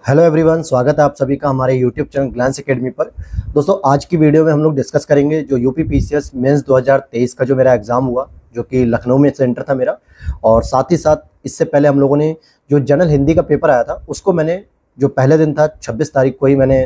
Hello everyone, स्वागत है आप सभी का हमारे यूट्यूब चैनल ग्लैंस एकेडमी पर। दोस्तों, आज की वीडियो में हम लोग डिस्कस करेंगे जो यूपी पीसीएस मेंस 2023 का जो मेरा एग्ज़ाम हुआ, जो कि लखनऊ में सेंटर था मेरा। और साथ ही साथ इससे पहले हम लोगों ने जो जनरल हिंदी का पेपर आया था उसको मैंने जो पहले दिन था 26 तारीख को ही मैंने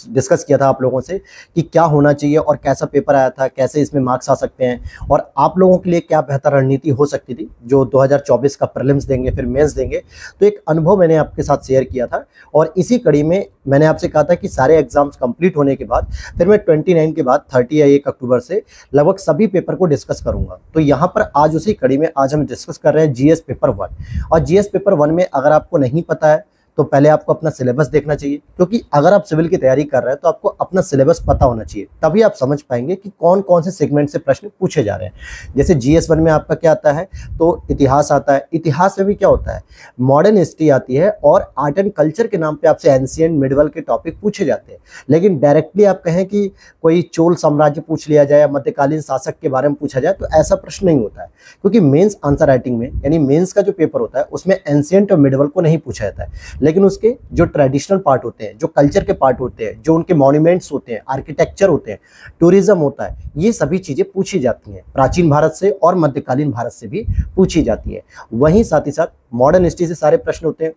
डिस्कस किया था आप लोगों से कि क्या होना चाहिए और कैसा पेपर आया था, कैसे इसमें मार्क्स आ सकते हैं और आप लोगों के लिए क्या बेहतर रणनीति हो सकती थी जो 2024 का प्रीलिम्स देंगे फिर मेंस देंगे। तो एक अनुभव मैंने आपके साथ शेयर किया था और इसी कड़ी में मैंने आपसे कहा था कि सारे एग्जाम्स कंप्लीट होने के बाद फिर मैं 29 के बाद 30 या 1 अक्टूबर से लगभग सभी पेपर को डिस्कस करूंगा। तो यहाँ पर आज उसी कड़ी में आज हम डिस्कस कर रहे हैं जीएस पेपर 1। और जीएस पेपर 1 में अगर आपको नहीं पता है तो पहले आपको अपना सिलेबस देखना चाहिए, क्योंकि अगर आप सिविल की तैयारी कर रहे हैं तो आपको अपना सिलेबस पता होना चाहिए, तभी आप समझ पाएंगे कि कौन कौन से सेगमेंट से प्रश्न पूछे जा रहे हैं। जैसे जीएस 1 में आपका क्या आता है, तो इतिहास आता है। इतिहास में भी क्या होता है, मॉडर्न हिस्ट्री आती है और आर्ट एंड कल्चर के नाम पे आपसे एंशिएंट मिडिवल के टॉपिक पूछे जाते हैं। लेकिन डायरेक्टली आप कहें कि कोई चोल साम्राज्य पूछ लिया जाए या मध्यकालीन शासक के बारे में पूछा जाए तो ऐसा प्रश्न नहीं होता है, क्योंकि मेंस आंसर राइटिंग में यानी मेंस का जो पेपर होता है उसमें एंशिएंट और मिडिवल को नहीं पूछा जाता है, लेकिन उसके जो ट्रेडिशनल पार्ट होते हैं, जो कल्चर के पार्ट होते हैं, जो उनके मॉन्यूमेंट्स होते हैं, आर्किटेक्चर होते हैं, टूरिज्म होता है, ये सभी चीजें पूछी जाती हैं। प्राचीन भारत से और मध्यकालीन भारत से भी पूछी जाती है। वहीं साथ ही साथ मॉडर्न हिस्ट्री से सारे प्रश्न होते हैं।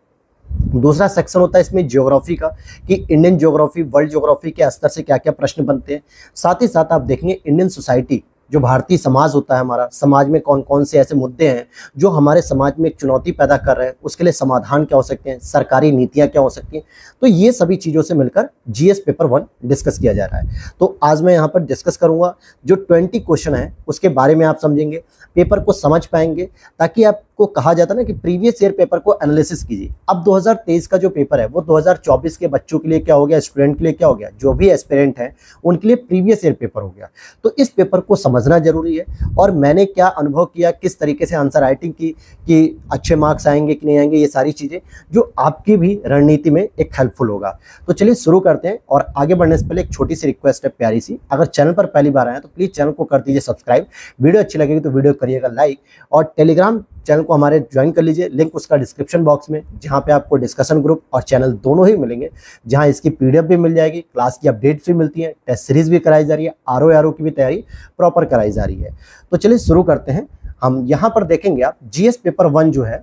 दूसरा सेक्शन होता है इसमें ज्योग्राफी का, कि इंडियन ज्योग्राफी, वर्ल्ड ज्योग्राफी के स्तर से क्या क्या प्रश्न बनते हैं। साथ ही साथ आप देखेंगे इंडियन सोसाइटी, जो भारतीय समाज होता है हमारा, समाज में कौन कौन से ऐसे मुद्दे हैं जो हमारे समाज में एक चुनौती पैदा कर रहे हैं, उसके लिए समाधान क्या हो सकते हैं, सरकारी नीतियां क्या हो सकती हैं। तो ये सभी चीज़ों से मिलकर जीएस पेपर 1 डिस्कस किया जा रहा है। तो आज मैं यहाँ पर डिस्कस करूँगा जो 20 क्वेश्चन है उसके बारे में आप समझेंगे, पेपर को समझ पाएंगे, ताकि आपको कहा जाता है ना कि प्रीवियस ईयर पेपर को एनालिसिस कीजिए। अब 2023 का जो पेपर है वो 2024 के बच्चों के लिए क्या हो गया, स्टूडेंट के लिए क्या हो गया, जो भी एस्पिरेंट हैं उनके लिए प्रीवियस ईयर पेपर हो गया। तो इस पेपर को समझना जरूरी है और मैंने क्या अनुभव किया, किस तरीके से आंसर राइटिंग की कि अच्छे मार्क्स आएंगे कि नहीं आएंगे, ये सारी चीज़ें जो आपकी भी रणनीति में एक हेल्पफुल होगा। तो चलिए शुरू करते हैं। और आगे बढ़ने से पहले एक छोटी सी रिक्वेस्ट है, प्यारी सी, अगर चैनल पर पहली बार आए तो प्लीज़ चैनल को कर दीजिए सब्सक्राइब, वीडियो अच्छी लगेगी तो वीडियो करिएगा लाइक, और टेलीग्राम चैनल को हमारे ज्वाइन कर लीजिए, लिंक उसका डिस्क्रिप्शन बॉक्स में, जहां पे आपको डिस्कशन ग्रुप और चैनल दोनों ही मिलेंगे, जहां इसकी पीडीएफ भी मिल जाएगी, क्लास की अपडेट्स भी मिलती हैं, टेस्ट सीरीज भी कराई जा रही है, आरओ की भी तैयारी प्रॉपर कराई जा रही है। तो चलिए शुरू करते हैं। हम यहाँ पर देखेंगे आप जीएस पेपर 1 जो है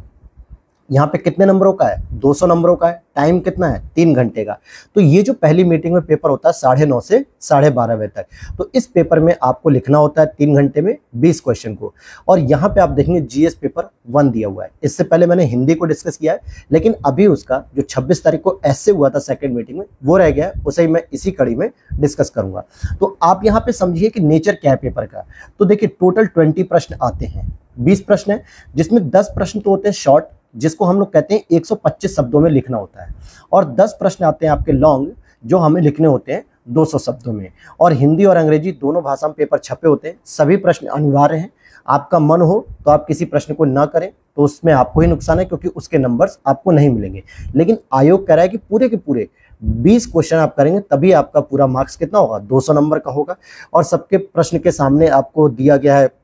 यहाँ पे कितने नंबरों का है, 200 नंबरों का है। टाइम कितना है, 3 घंटे का। तो ये जो पहली मीटिंग में पेपर होता है 9:30 से 12:30 बजे तक, तो इस पेपर में आपको लिखना होता है 3 घंटे में 20 क्वेश्चन को। और यहाँ पे आप देखेंगे जीएस पेपर 1 दिया हुआ है। इससे पहले मैंने हिंदी को डिस्कस किया है, लेकिन अभी उसका जो 26 तारीख को ऐसे हुआ था सेकेंड मीटिंग में वो रह गया है, उसे ही मैं इसी कड़ी में डिस्कस करूंगा। तो आप यहाँ पे समझिए कि नेचर क्या है पेपर का। तो देखिए टोटल 20 प्रश्न आते हैं, 20 प्रश्न है, जिसमें 10 प्रश्न तो होते हैं शॉर्ट, जिसको हम लोग कहते हैं 125 शब्दों में लिखना होता है, और 10 प्रश्न आते हैं आपके लॉन्ग, जो हमें लिखने होते हैं 200 शब्दों में। और हिंदी और अंग्रेजी दोनों भाषा में पेपर छपे होते हैं। सभी प्रश्न अनिवार्य हैं। आपका मन हो तो आप किसी प्रश्न को ना करें तो उसमें आपको ही नुकसान है, क्योंकि उसके नंबर्स आपको नहीं मिलेंगे। लेकिन आयोग कह रहा है कि पूरे के पूरे 20 क्वेश्चन आप करेंगे तभी आपका पूरा मार्क्स कितना होगा, 200 नंबर का होगा। और सबके प्रश्न के सामने आपको दिया गया है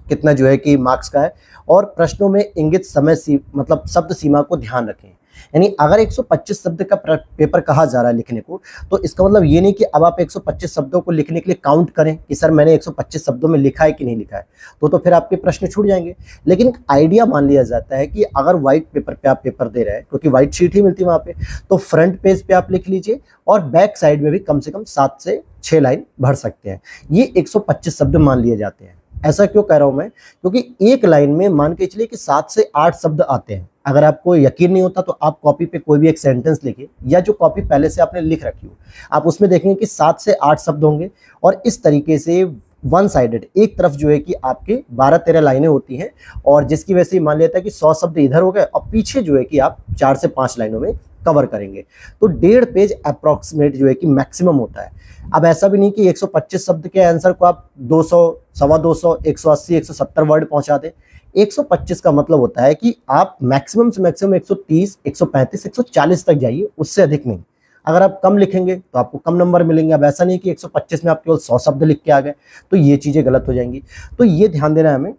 कितना जो है कि मार्क्स का है। और प्रश्नों में इंगित समय मतलब शब्द सीमा को ध्यान रखें। यानी अगर 125 शब्द का पेपर कहा जा रहा है लिखने को, तो इसका मतलब ये नहीं कि अब आप 125 शब्दों को लिखने के लिए काउंट करें कि सर मैंने 125 शब्दों में लिखा है कि नहीं लिखा है, तो फिर आपके प्रश्न छूट जाएंगे। लेकिन एक आइडिया मान लिया जाता है कि अगर व्हाइट पेपर पे आप पेपर दे रहे हैं, क्योंकि व्हाइट शीट ही मिलती है वहाँ पे, तो फ्रंट पेज पे आप लिख लीजिए और बैक साइड में भी कम से कम 7 से 6 लाइन भर सकते हैं। ये 125 शब्द मान लिए जाते हैं। ऐसा क्यों कह रहा हूं मैं, क्योंकि एक लाइन में मान के चलिए कि 7 से 8 शब्द आते हैं। अगर आपको यकीन नहीं होता तो आप कॉपी पे कोई भी एक सेंटेंस लिखिए, या जो कॉपी पहले से आपने लिख रखी हो, आप उसमें देखेंगे कि 7 से 8 शब्द होंगे। और इस तरीके से वन साइडेड, एक तरफ जो है कि आपके 12-13 लाइनें होती हैं, और जिसकी वजह से मान लेता है कि 100 शब्द इधर हो गए और पीछे जो है कि आप 4 से 5 लाइनों में कवर करेंगे। तो 1.5 पेज अप्रॉक्सीमेट जो है कि मैक्सिमम होता है। अब ऐसा भी नहीं कि 125 शब्द के आंसर को आप 200, 250, 180, 170 वर्ड पहुंचा दें। 125 का मतलब होता है कि आप मैक्सिमम से मैक्सिमम 130, 135, 140 तक जाइए, उससे अधिक नहीं। अगर आप कम लिखेंगे तो आपको कम नंबर मिलेंगे। अब ऐसा नहीं कि 125 में आप केवल 100 शब्द लिख के आ गए, तो ये चीज़ें गलत हो जाएंगी। तो ये ध्यान देना है हमें।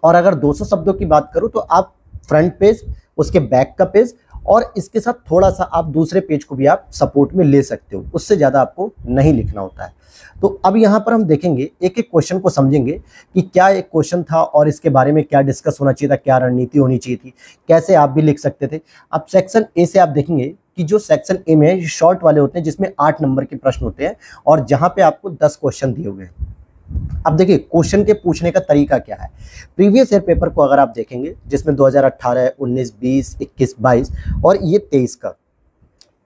और अगर 200 शब्दों की बात करूँ तो आप फ्रंट पेज, उसके बैक का पेज और इसके साथ थोड़ा सा आप दूसरे पेज को भी आप सपोर्ट में ले सकते हो, उससे ज़्यादा आपको नहीं लिखना होता है। तो अब यहाँ पर हम देखेंगे, एक एक क्वेश्चन को समझेंगे कि क्या एक क्वेश्चन था और इसके बारे में क्या डिस्कस होना चाहिए था, क्या रणनीति होनी चाहिए थी, कैसे आप भी लिख सकते थे। अब सेक्शन ए से आप देखेंगे कि जो सेक्शन ए में शॉर्ट वाले होते हैं जिसमें 8 नंबर के प्रश्न होते हैं और जहाँ पे आपको 10 क्वेश्चन दिए हुए हैं। अब देखिए क्वेश्चन के पूछने का तरीका क्या है। प्रीवियस ईयर पेपर को अगर आप देखेंगे जिसमें 2018, 19, 20, 21, 22 और ये 23 का,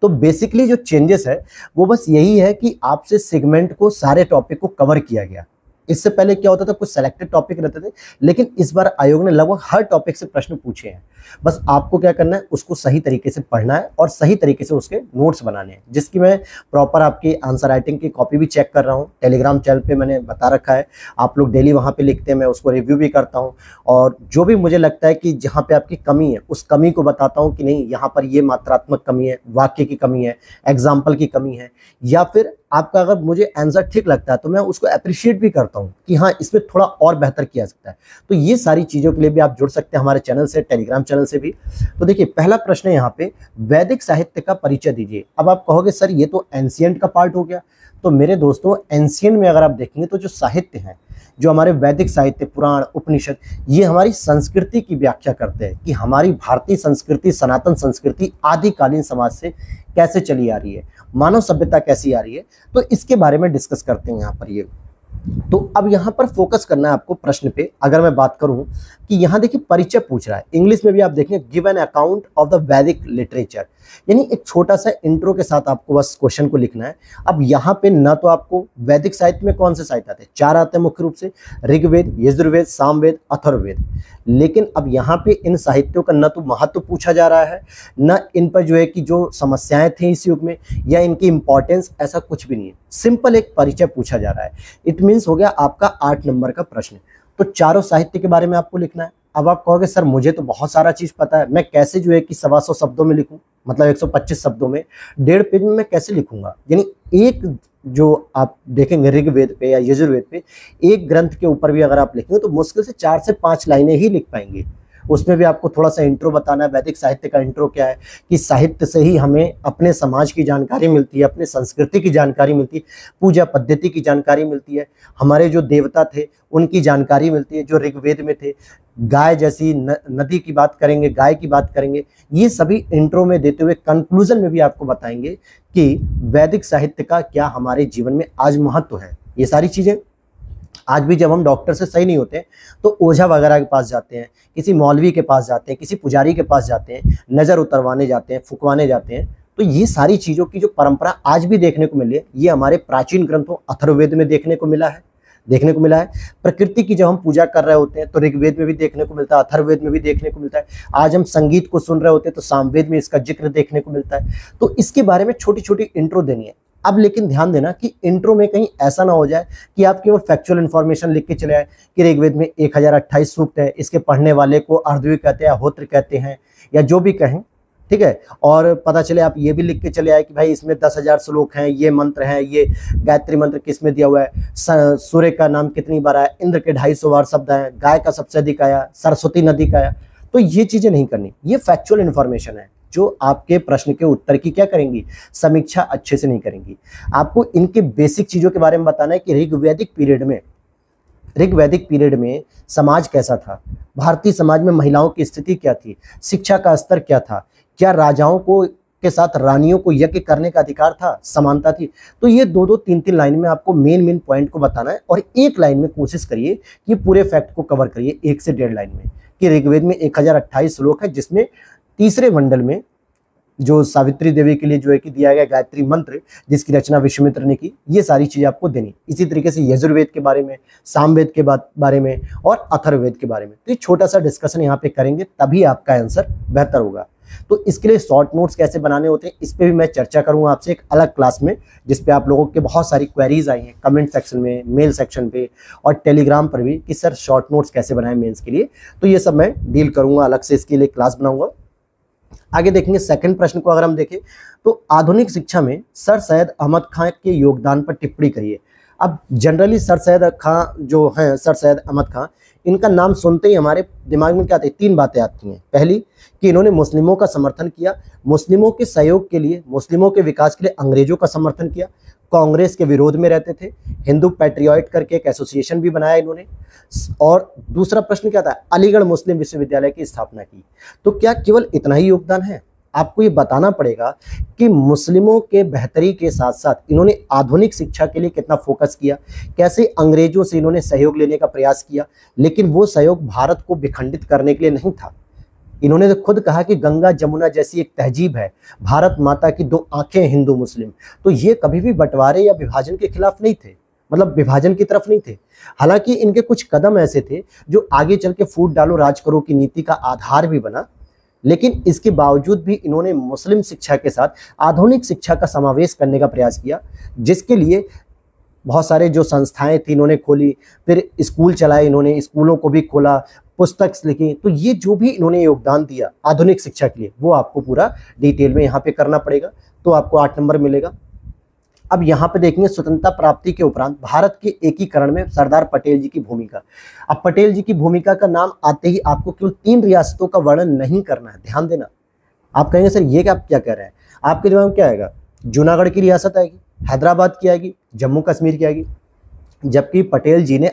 तो बेसिकली जो चेंजेस है वो बस यही है कि आपसे सेगमेंट को, सारे टॉपिक को कवर किया गया। इससे पहले क्या होता था, कुछ सेलेक्टेड टॉपिक रहते थे, लेकिन इस बार आयोग ने लगभग हर टॉपिक से प्रश्न पूछे हैं। बस आपको क्या करना है, उसको सही तरीके से पढ़ना है और सही तरीके से उसके नोट्स बनाने हैं, जिसकी मैं प्रॉपर आपकी आंसर राइटिंग की कॉपी भी चेक कर रहा हूँ। टेलीग्राम चैनल पे मैंने बता रखा है, आप लोग डेली वहाँ पे लिखते हैं, मैं उसको रिव्यू भी करता हूँ और जो भी मुझे लगता है कि जहाँ पे आपकी कमी है उस कमी को बताता हूँ कि नहीं यहाँ पर ये मात्रात्मक कमी है, वाक्य की कमी है, एग्जाम्पल की कमी है, या फिर आपका अगर मुझे आंसर ठीक लगता है तो मैं उसको अप्रिशिएट भी करता हूँ कि हाँ इसमें थोड़ा और बेहतर किया सकता है। तो ये सारी चीज़ों के लिए भी आप जुड़ सकते हैं हमारे चैनल से, टेलीग्राम चैनल से भी। तो देखिए पहला प्रश्न है यहाँ पे, वैदिक साहित्य का परिचय दीजिए। अब आप कहोगे सर ये तो एंशिएंट का पार्ट हो गया। तो मेरे दोस्तों एंशिएंट में अगर आप देखेंगे तो जो साहित्य है, जो हमारे वैदिक साहित्य, पुराण, उपनिषद, ये हमारी संस्कृति की व्याख्या करते हैं कि हमारी भारतीय संस्कृति, सनातन संस्कृति आदिकालीन समाज से कैसे चली आ रही है, मानव सभ्यता कैसी आ रही है। तो इसके बारे में डिस्कस करते हैं यहाँ पर ये। तो अब यहाँ पर फोकस करना है आपको प्रश्न पे। अगर मैं बात करूँ कि यहाँ देखिए परिचय पूछ रहा है, इंग्लिश में भी आप देखेंगे give an account of the वैदिक लिटरेचर, यानी एक छोटा सा इंट्रो के साथ आपको बस क्वेश्चन को लिखना है। अब यहाँ पे ना तो आपको वैदिक साहित्य में कौन से साहित्य आते हैं, 4 आते हैं मुख्य रूप से, ऋग्वेद, यजुर्वेद, सामवेद, अथर्ववेद। लेकिन अब यहाँ पे इन साहित्यों का न तो महत्व पूछा जा रहा है, न इन पर जो है कि जो समस्याएं थी इस युग में या इनकी इंपॉर्टेंस, ऐसा कुछ भी नहीं है। सिंपल एक परिचय पूछा जा रहा है। इट मीन्स हो गया आपका 8 नंबर का प्रश्न। तो चारों साहित्य के बारे में आपको लिखना है। अब आप कहोगे सर मुझे तो बहुत सारा चीज़ पता है, मैं कैसे जो है कि 125 शब्दों में लिखूं, मतलब 125 शब्दों में 1.5 पेज में मैं कैसे लिखूंगा। यानी एक जो आप देखेंगे ऋग्वेद पे या यजुर्वेद पे, एक ग्रंथ के ऊपर भी अगर आप लिखेंगे तो मुश्किल से 4 से 5 लाइनें ही लिख पाएंगे। उसमें भी आपको थोड़ा सा इंट्रो बताना है। वैदिक साहित्य का इंट्रो क्या है कि साहित्य से ही हमें अपने समाज की जानकारी मिलती है, अपने संस्कृति की जानकारी मिलती है, पूजा पद्धति की जानकारी मिलती है, हमारे जो देवता थे उनकी जानकारी मिलती है। जो ऋग्वेद में थे, गाय जैसी नदी की बात करेंगे, गाय की बात करेंगे, ये सभी इंट्रो में देते हुए कंक्लूजन में भी आपको बताएंगे कि वैदिक साहित्य का क्या हमारे जीवन में आज महत्व है। ये सारी चीज़ें आज भी जब हम डॉक्टर से सही नहीं होते तो ओझा वगैरह के पास जाते हैं, किसी मौलवी के पास जाते हैं, किसी पुजारी के पास जाते हैं, नज़र उतरवाने जाते हैं, फुकवाने जाते हैं। तो ये सारी चीज़ों की जो परंपरा आज भी देखने को मिली है, ये हमारे प्राचीन ग्रंथों अथर्ववेद में देखने को मिला है। प्रकृति की जब हम पूजा कर रहे होते हैं तो ऋग्वेद में भी देखने को मिलता है, अथर्ववेद में भी देखने को मिलता है। आज हम संगीत को सुन रहे होते हैं तो सामवेद में इसका जिक्र देखने को मिलता है। तो इसके बारे में छोटी छोटी इंट्रो देनी है। अब लेकिन ध्यान देना कि इंट्रो में कहीं ऐसा ना हो जाए कि आप केवल फैक्चुअल इन्फॉर्मेशन लिख के चले आए कि ऋग्वेद में 1028 सूक्त है, इसके पढ़ने वाले को अर्धवी कहते हैं, होत्र कहते हैं, या जो भी कहें, ठीक है। और पता चले आप ये भी लिख के चले आए कि भाई इसमें 10,000 श्लोक हैं, ये मंत्र हैं, ये गायत्री मंत्र किस में दिया हुआ है, सूर्य का नाम कितनी बार आया, इंद्र के 250 बार शब्द आए, गाय का सबसे अधिक आया, सरस्वती नदी का आया। तो ये चीज़ें नहीं करनी, ये फैक्चुअल इन्फॉर्मेशन है जो आपके प्रश्न के उत्तर की क्या करेंगी, समीक्षा अच्छे से नहीं करेंगी। आपको इनके बेसिक चीज़ों के बारे में बताना है कि ऋग्वैदिक पीरियड में समाज कैसा था, भारतीय समाज में महिलाओं की स्थिति क्या थी, शिक्षा का स्तर क्या था, क्या राजाओं को के साथ रानियों को यज्ञ करने का अधिकार था, समानता थी। तो ये 2-2, 3-3 लाइन में आपको मेन पॉइंट को बताना है और एक लाइन में कोशिश करिए कि पूरे फैक्ट को कवर करिए 1 से 1.5 लाइन में, कि ऋग्वेद में 1028 श्लोक है, जिसमें तीसरे मंडल में जो सावित्री देवी के लिए जो है कि दिया गया गायत्री मंत्र, जिसकी रचना विश्वामित्र ने की, ये सारी चीज़ें आपको देनी। इसी तरीके से यजुर्वेद के बारे में, सामवेद के बारे में और अथर्ववेद के बारे में। तो ये छोटा सा डिस्कशन यहाँ पे करेंगे, तभी आपका आंसर बेहतर होगा। तो इसके लिए शॉर्ट नोट्स कैसे बनाने होते हैं इस पर भी मैं चर्चा करूंगा आपसे एक अलग क्लास में, जिसपे आप लोगों के बहुत सारी क्वेरीज आई हैं कमेंट सेक्शन में, मेल सेक्शन पे और टेलीग्राम पर भी कि सर शॉर्ट नोट्स कैसे बनाएं मेंस के लिए। तो ये सब मैं डील करूंगा, अलग से इसके लिए क्लास बनाऊंगा। आगे देखेंगे सेकंड प्रश्न को अगर हम देखें तो आधुनिक शिक्षा में सर सैयद अहमद खां के योगदान पर टिप्पणी करिए। अब जनरली सर सैयद खां जो हैं, सर सैयद अहमद खां, इनका नाम सुनते ही हमारे दिमाग में क्या आती है, तीन बातें आती हैं। पहली कि इन्होंने मुस्लिमों का समर्थन किया, मुस्लिमों के सहयोग के लिए, मुस्लिमों के विकास के लिए अंग्रेजों का समर्थन किया, कांग्रेस के विरोध में रहते थे, हिंदू पैट्रियट करके एक एसोसिएशन भी बनाया इन्होंने, और दूसरा प्रश्न क्या था, अलीगढ़ मुस्लिम विश्वविद्यालय की स्थापना की। तो क्या केवल इतना ही योगदान है? आपको ये बताना पड़ेगा कि मुस्लिमों के बेहतरी के साथ साथ इन्होंने आधुनिक शिक्षा के लिए कितना फोकस किया, कैसे अंग्रेजों से इन्होंने सहयोग लेने का प्रयास किया, लेकिन वो सहयोग भारत को विखंडित करने के लिए नहीं था। इन्होंने तो खुद कहा कि गंगा जमुना जैसी एक तहजीब है, भारत माता की दो आंखें हिंदू मुस्लिम। तो ये कभी भी बंटवारे या विभाजन के खिलाफ नहीं थे, मतलब विभाजन की तरफ नहीं थे। हालांकि इनके कुछ कदम ऐसे थे जो आगे चल के फूट डालो राज करो की नीति का आधार भी बना, लेकिन इसके बावजूद भी इन्होंने मुस्लिम शिक्षा के साथ आधुनिक शिक्षा का समावेश करने का प्रयास किया, जिसके लिए बहुत सारे जो संस्थाएं थी इन्होंने खोली, फिर स्कूल चलाए इन्होंने, स्कूलों को भी खोला, पुस्तक लिखी। तो ये जो भी इन्होंने योगदान दिया आधुनिक शिक्षा के लिए, वो आपको पूरा डिटेल में यहाँ पे करना पड़ेगा, तो आपको 8 नंबर मिलेगा। अब यहाँ पे देखेंगे स्वतंत्रता प्राप्ति के उपरांत भारत के एकीकरण में सरदार पटेल जी की भूमिका। अब पटेल जी की भूमिका का नाम आते ही आपको केवल 3 रियासतों का वर्णन नहीं करना है, ध्यान देना। आप कहेंगे सर ये क्या कह रहे हैं, आपके दिमाग में क्या आएगा, जूनागढ़ की रियासत आएगी, हैदराबाद की आएगी, जम्मू कश्मीर की आएगी। जबकि पटेल जी ने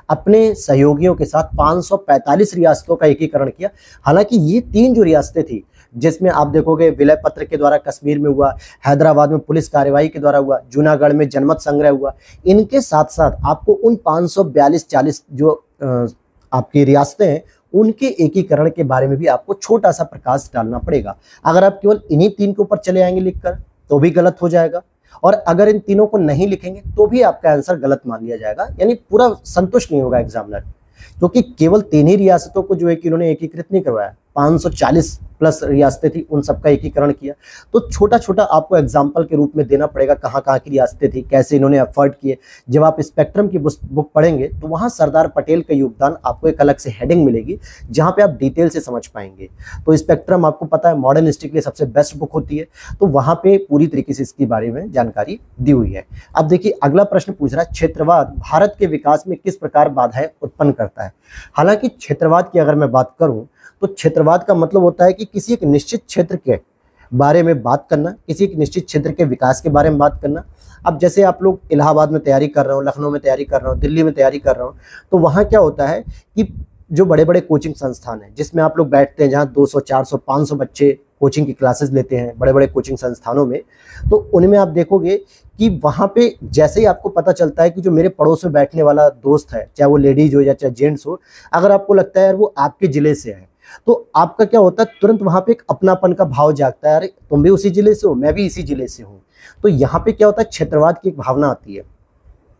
अपने सहयोगियों के साथ 545 रियासतों का एकीकरण किया। हालांकि ये 3 जो रियासतें थी, जिसमें आप देखोगे विलय पत्र के द्वारा कश्मीर में हुआ, हैदराबाद में पुलिस कार्यवाही के द्वारा हुआ, जूनागढ़ में जनमत संग्रह हुआ, इनके साथ साथ आपको उन 542-40 जो आपकी रियासतें हैं उनके एकीकरण के बारे में भी आपको छोटा सा प्रकाश डालना पड़ेगा। अगर आप केवल इन्हीं 3 के ऊपर चले आएंगे लिखकर तो भी गलत हो जाएगा, और अगर इन तीनों को नहीं लिखेंगे तो भी आपका आंसर गलत मान लिया जाएगा, यानी पूरा संतुष्ट नहीं होगा एग्जामिनर, क्योंकि केवल 3 ही रियासतों को जो है कि इन्होंने एकीकृत नहीं करवाया, 540 प्लस रियासतें थी, उन सबका एकीकरण किया। तो छोटा छोटा आपको एग्जाम्पल के रूप में देना पड़ेगा कहाँ कहाँ की रियासतें थी, कैसे इन्होंने एफर्ट किए। जब आप स्पेक्ट्रम की बुक पढ़ेंगे तो वहाँ सरदार पटेल का योगदान आपको एक अलग से हेडिंग मिलेगी, जहाँ पे आप डिटेल से समझ पाएंगे। तो स्पेक्ट्रम आपको पता है मॉडर्न हिस्ट्री के लिए सबसे बेस्ट बुक होती है, तो वहाँ पे पूरी तरीके से इसके बारे में जानकारी दी हुई है। अब देखिए अगला प्रश्न पूछ रहा है, क्षेत्रवाद भारत के विकास में किस प्रकार बाधाएं उत्पन्न करता है। हालांकि क्षेत्रवाद की अगर मैं बात करूं तो क्षेत्रवाद का मतलब होता है कि किसी एक निश्चित क्षेत्र के बारे में बात करना, किसी एक निश्चित क्षेत्र के विकास के बारे में बात करना। अब जैसे आप लोग इलाहाबाद में तैयारी कर रहे हो, लखनऊ में तैयारी कर रहे हो, दिल्ली में तैयारी कर रहे हो, तो वहाँ क्या होता है कि जो बड़े बड़े कोचिंग संस्थान हैं जिसमें आप लोग बैठते हैं, जहाँ 200, 400, 500 बच्चे कोचिंग की क्लासेस लेते हैं बड़े बड़े कोचिंग संस्थानों में, तो उनमें आप देखोगे कि वहाँ पे जैसे ही आपको पता चलता है कि जो मेरे पड़ोस में बैठने वाला दोस्त है, चाहे वो लेडीज हो या चाहे जेंट्स हो, अगर आपको लगता है यार वो आपके ज़िले से है, तो आपका क्या होता है, तुरंत वहाँ पे एक अपनापन का भाव जागता है, अरे तुम भी उसी ज़िले से हो, मैं भी इसी ज़िले से हूँ। तो यहाँ पे क्या होता है, क्षेत्रवाद की एक भावना आती है।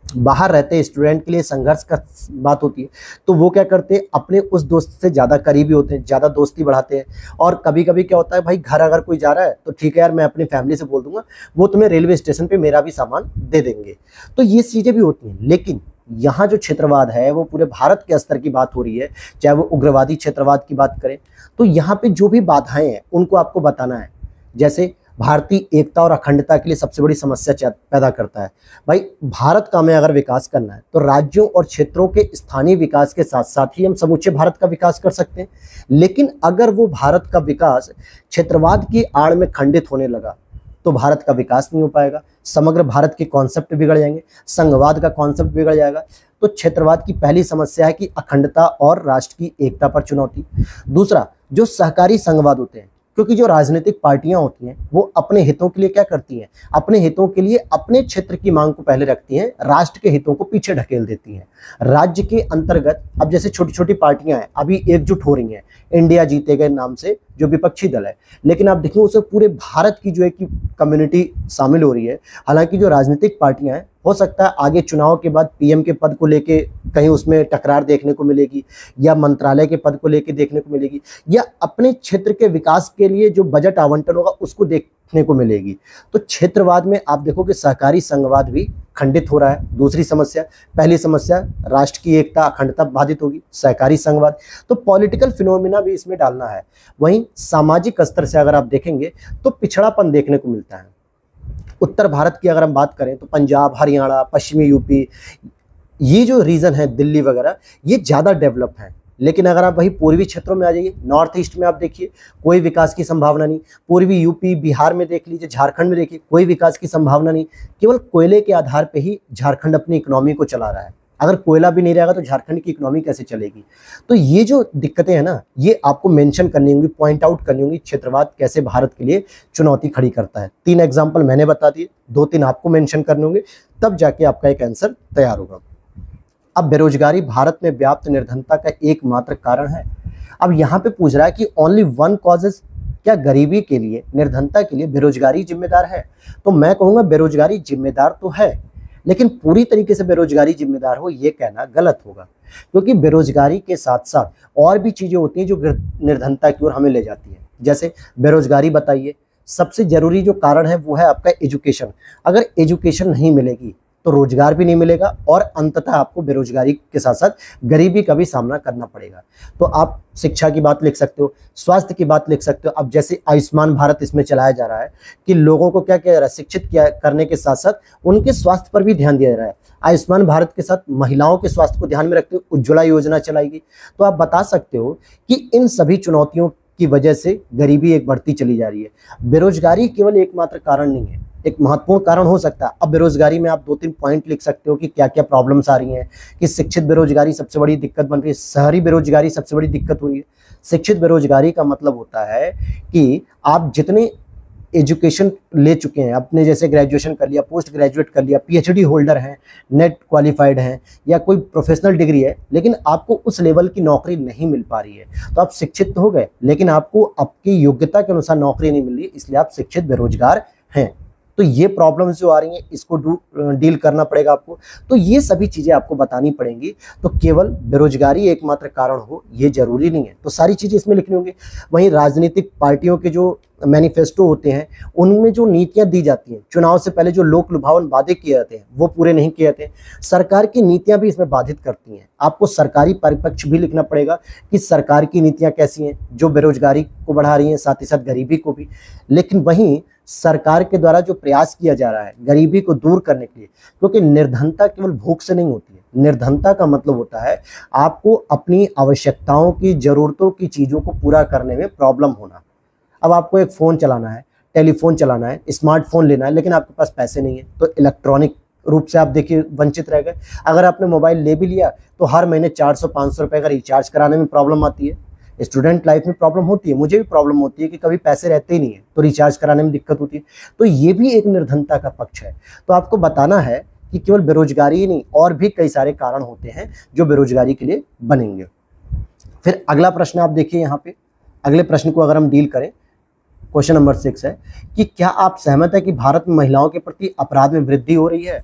बाहर रहते स्टूडेंट के लिए संघर्ष का बात होती है, तो वो क्या करते हैं, अपने उस दोस्त से ज़्यादा करीबी होते हैं, ज़्यादा दोस्ती बढ़ाते हैं। और कभी कभी क्या होता है, भाई घर अगर कोई जा रहा है तो ठीक है यार, मैं अपनी फैमिली से बोल दूंगा, वो तुम्हें रेलवे स्टेशन पे मेरा भी सामान दे देंगे। तो ये चीज़ें भी होती हैं। लेकिन यहाँ जो क्षेत्रवाद है वो पूरे भारत के स्तर की बात हो रही है, चाहे वो उग्रवादी क्षेत्रवाद की बात करें, तो यहाँ पे जो भी बाधाएं हैं उनको आपको बताना है। जैसे भारतीय एकता और अखंडता के लिए सबसे बड़ी समस्या पैदा करता है। भाई भारत का हमें अगर विकास करना है तो राज्यों और क्षेत्रों के स्थानीय विकास के साथ साथ ही हम समूचे भारत का विकास कर सकते हैं। लेकिन अगर वो भारत का विकास क्षेत्रवाद की आड़ में खंडित होने लगा तो भारत का विकास नहीं हो पाएगा, समग्र भारत के कॉन्सेप्ट बिगड़ जाएंगे, संघवाद का कॉन्सेप्ट बिगड़ जाएगा। तो क्षेत्रवाद की पहली समस्या है कि अखंडता और राष्ट्र की एकता पर चुनौती। दूसरा, जो सहकारी संघवाद होते हैं, क्योंकि जो राजनीतिक पार्टियां होती हैं वो अपने हितों के लिए क्या करती हैं, अपने हितों के लिए अपने क्षेत्र की मांग को पहले रखती हैं, राष्ट्र के हितों को पीछे ढकेल देती हैं। राज्य के अंतर्गत अब जैसे छोटी छोटी पार्टियां हैं, अभी एकजुट हो रही हैं इंडिया जीतेगा नाम से, जो विपक्षी दल है, लेकिन आप देखिए उसमें पूरे भारत की जो है कि कम्युनिटी शामिल हो रही है। हालांकि जो राजनीतिक पार्टियां हैं, हो सकता है आगे चुनाव के बाद पीएम के पद को लेके कहीं उसमें टकरार देखने को मिलेगी, या मंत्रालय के पद को लेके देखने को मिलेगी, या अपने क्षेत्र के विकास के लिए जो बजट आवंटन होगा उसको देखने को मिलेगी। तो क्षेत्रवाद में आप देखो कि सहकारी संघवाद भी खंडित हो रहा है। दूसरी समस्या, पहली समस्या राष्ट्र की एकता अखंडता बाधित होगी, सहकारी संघवाद, तो पॉलिटिकल फिनोमिना भी इसमें डालना है। वहीं सामाजिक स्तर से अगर आप देखेंगे तो पिछड़ापन देखने को मिलता है। उत्तर भारत की अगर हम बात करें तो पंजाब, हरियाणा, पश्चिमी यूपी, ये जो रीजन है दिल्ली वगैरह, ये ज़्यादा डेवलप है। लेकिन अगर आप वही पूर्वी क्षेत्रों में आ जाइए, नॉर्थ ईस्ट में आप देखिए कोई विकास की संभावना नहीं। पूर्वी यूपी बिहार में देख लीजिए, झारखंड में देखिए कोई विकास की संभावना नहीं। केवल कोयले के आधार पे ही झारखंड अपनी इकोनॉमी को चला रहा है। अगर कोयला भी नहीं रहेगा तो झारखंड की इकोनॉमी कैसे चलेगी? तो ये जो दिक्कतें हैं ना, ये आपको मेंशन करनी होंगी, पॉइंट आउट करनी होंगी, क्षेत्रवाद कैसे भारत के लिए चुनौती खड़ी करता है। 3 एग्जाम्पल मैंने बता दिए, 2-3 आपको मेंशन करने होंगे, तब जाके आपका एक आंसर तैयार होगा। अब बेरोजगारी भारत में व्याप्त निर्धनता का एकमात्र कारण है। अब यहाँ पे पूछ रहा है कि ओनली 1 कॉजेज, क्या गरीबी के लिए, निर्धनता के लिए बेरोजगारी जिम्मेदार है? तो मैं कहूँगा बेरोजगारी जिम्मेदार तो है, लेकिन पूरी तरीके से बेरोजगारी जिम्मेदार हो ये कहना गलत होगा, क्योंकि बेरोजगारी के साथ साथ और भी चीज़ें होती हैं जो निर्धनता की ओर हमें ले जाती हैं। जैसे बेरोजगारी बताइए, सबसे ज़रूरी जो कारण है वो है आपका एजुकेशन। अगर एजुकेशन नहीं मिलेगी तो रोजगार भी नहीं मिलेगा और अंततः आपको बेरोजगारी के साथ साथ गरीबी का भी सामना करना पड़ेगा। तो आप शिक्षा की बात लिख सकते हो, स्वास्थ्य की बात लिख सकते हो। अब जैसे आयुष्मान भारत इसमें चलाया जा रहा है कि लोगों को क्या किया जा रहा है, शिक्षित किया करने के साथ साथ उनके स्वास्थ्य पर भी ध्यान दिया जा रहा है। आयुष्मान भारत के साथ महिलाओं के स्वास्थ्य को ध्यान में रखते हुए उज्ज्वला योजना चलाएगी। तो आप बता सकते हो कि इन सभी चुनौतियों की वजह से गरीबी एक बढ़ती चली जा रही है। बेरोजगारी केवल एकमात्र कारण नहीं है, एक महत्वपूर्ण कारण हो सकता है। अब बेरोजगारी में आप 2-3 पॉइंट लिख सकते हो कि क्या क्या प्रॉब्लम्स आ रही हैं, कि शिक्षित बेरोजगारी सबसे बड़ी दिक्कत बन रही है, शहरी बेरोजगारी सबसे बड़ी दिक्कत हो रही है। शिक्षित बेरोजगारी का मतलब होता है कि आप जितने एजुकेशन ले चुके हैं, अपने जैसे ग्रेजुएशन कर लिया, पोस्ट ग्रेजुएट कर लिया, पीएचडी होल्डर हैं, नेट क्वालिफाइड हैं या कोई प्रोफेशनल डिग्री है, लेकिन आपको उस लेवल की नौकरी नहीं मिल पा रही है। तो आप शिक्षित तो हो गए, लेकिन आपको आपकी योग्यता के अनुसार नौकरी नहीं मिल रही, इसलिए आप शिक्षित बेरोजगार हैं। तो ये प्रॉब्लम्स जो आ रही हैं इसको डील करना पड़ेगा आपको। तो ये सभी चीज़ें आपको बतानी पड़ेंगी। तो केवल बेरोजगारी एकमात्र कारण हो ये जरूरी नहीं है, तो सारी चीज़ें इसमें लिखनी होंगी। वहीं राजनीतिक पार्टियों के जो मैनिफेस्टो होते हैं उनमें जो नीतियां दी जाती हैं, चुनाव से पहले जो लोक लुभावन वादे किए जाते हैं वो पूरे नहीं किए जाते हैं। सरकार की नीतियां भी इसमें बाधित करती हैं। आपको सरकारी परिपक्ष भी लिखना पड़ेगा कि सरकार की नीतियां कैसी हैं जो बेरोजगारी को बढ़ा रही हैं, साथ ही साथ गरीबी को भी। लेकिन वहीं सरकार के द्वारा जो प्रयास किया जा रहा है गरीबी को दूर करने के लिए, क्योंकि निर्धनता केवल भूख से नहीं होती है। निर्धनता का मतलब होता है आपको अपनी आवश्यकताओं की, जरूरतों की चीज़ों को पूरा करने में प्रॉब्लम होना। अब आपको एक फ़ोन चलाना है, टेलीफोन चलाना है, स्मार्टफोन लेना है, लेकिन आपके पास पैसे नहीं है, तो इलेक्ट्रॉनिक रूप से आप देखिए वंचित रह गए। अगर आपने मोबाइल ले भी लिया तो हर महीने 400-500 रुपये का रिचार्ज कराने में प्रॉब्लम आती है। स्टूडेंट लाइफ में प्रॉब्लम होती है, मुझे भी प्रॉब्लम होती है कि कभी पैसे रहते ही नहीं है तो रिचार्ज कराने में दिक्कत होती है। तो ये भी एक निर्धनता का पक्ष है। तो आपको बताना है कि केवल बेरोजगारी ही नहीं, और भी कई सारे कारण होते हैं जो बेरोजगारी के लिए बनेंगे। फिर अगला प्रश्न आप देखिए, यहाँ पे अगले प्रश्न को अगर हम डील करें, क्वेश्चन नंबर 6 है कि क्या आप सहमत है कि भारत में महिलाओं के प्रति अपराध में वृद्धि हो रही है?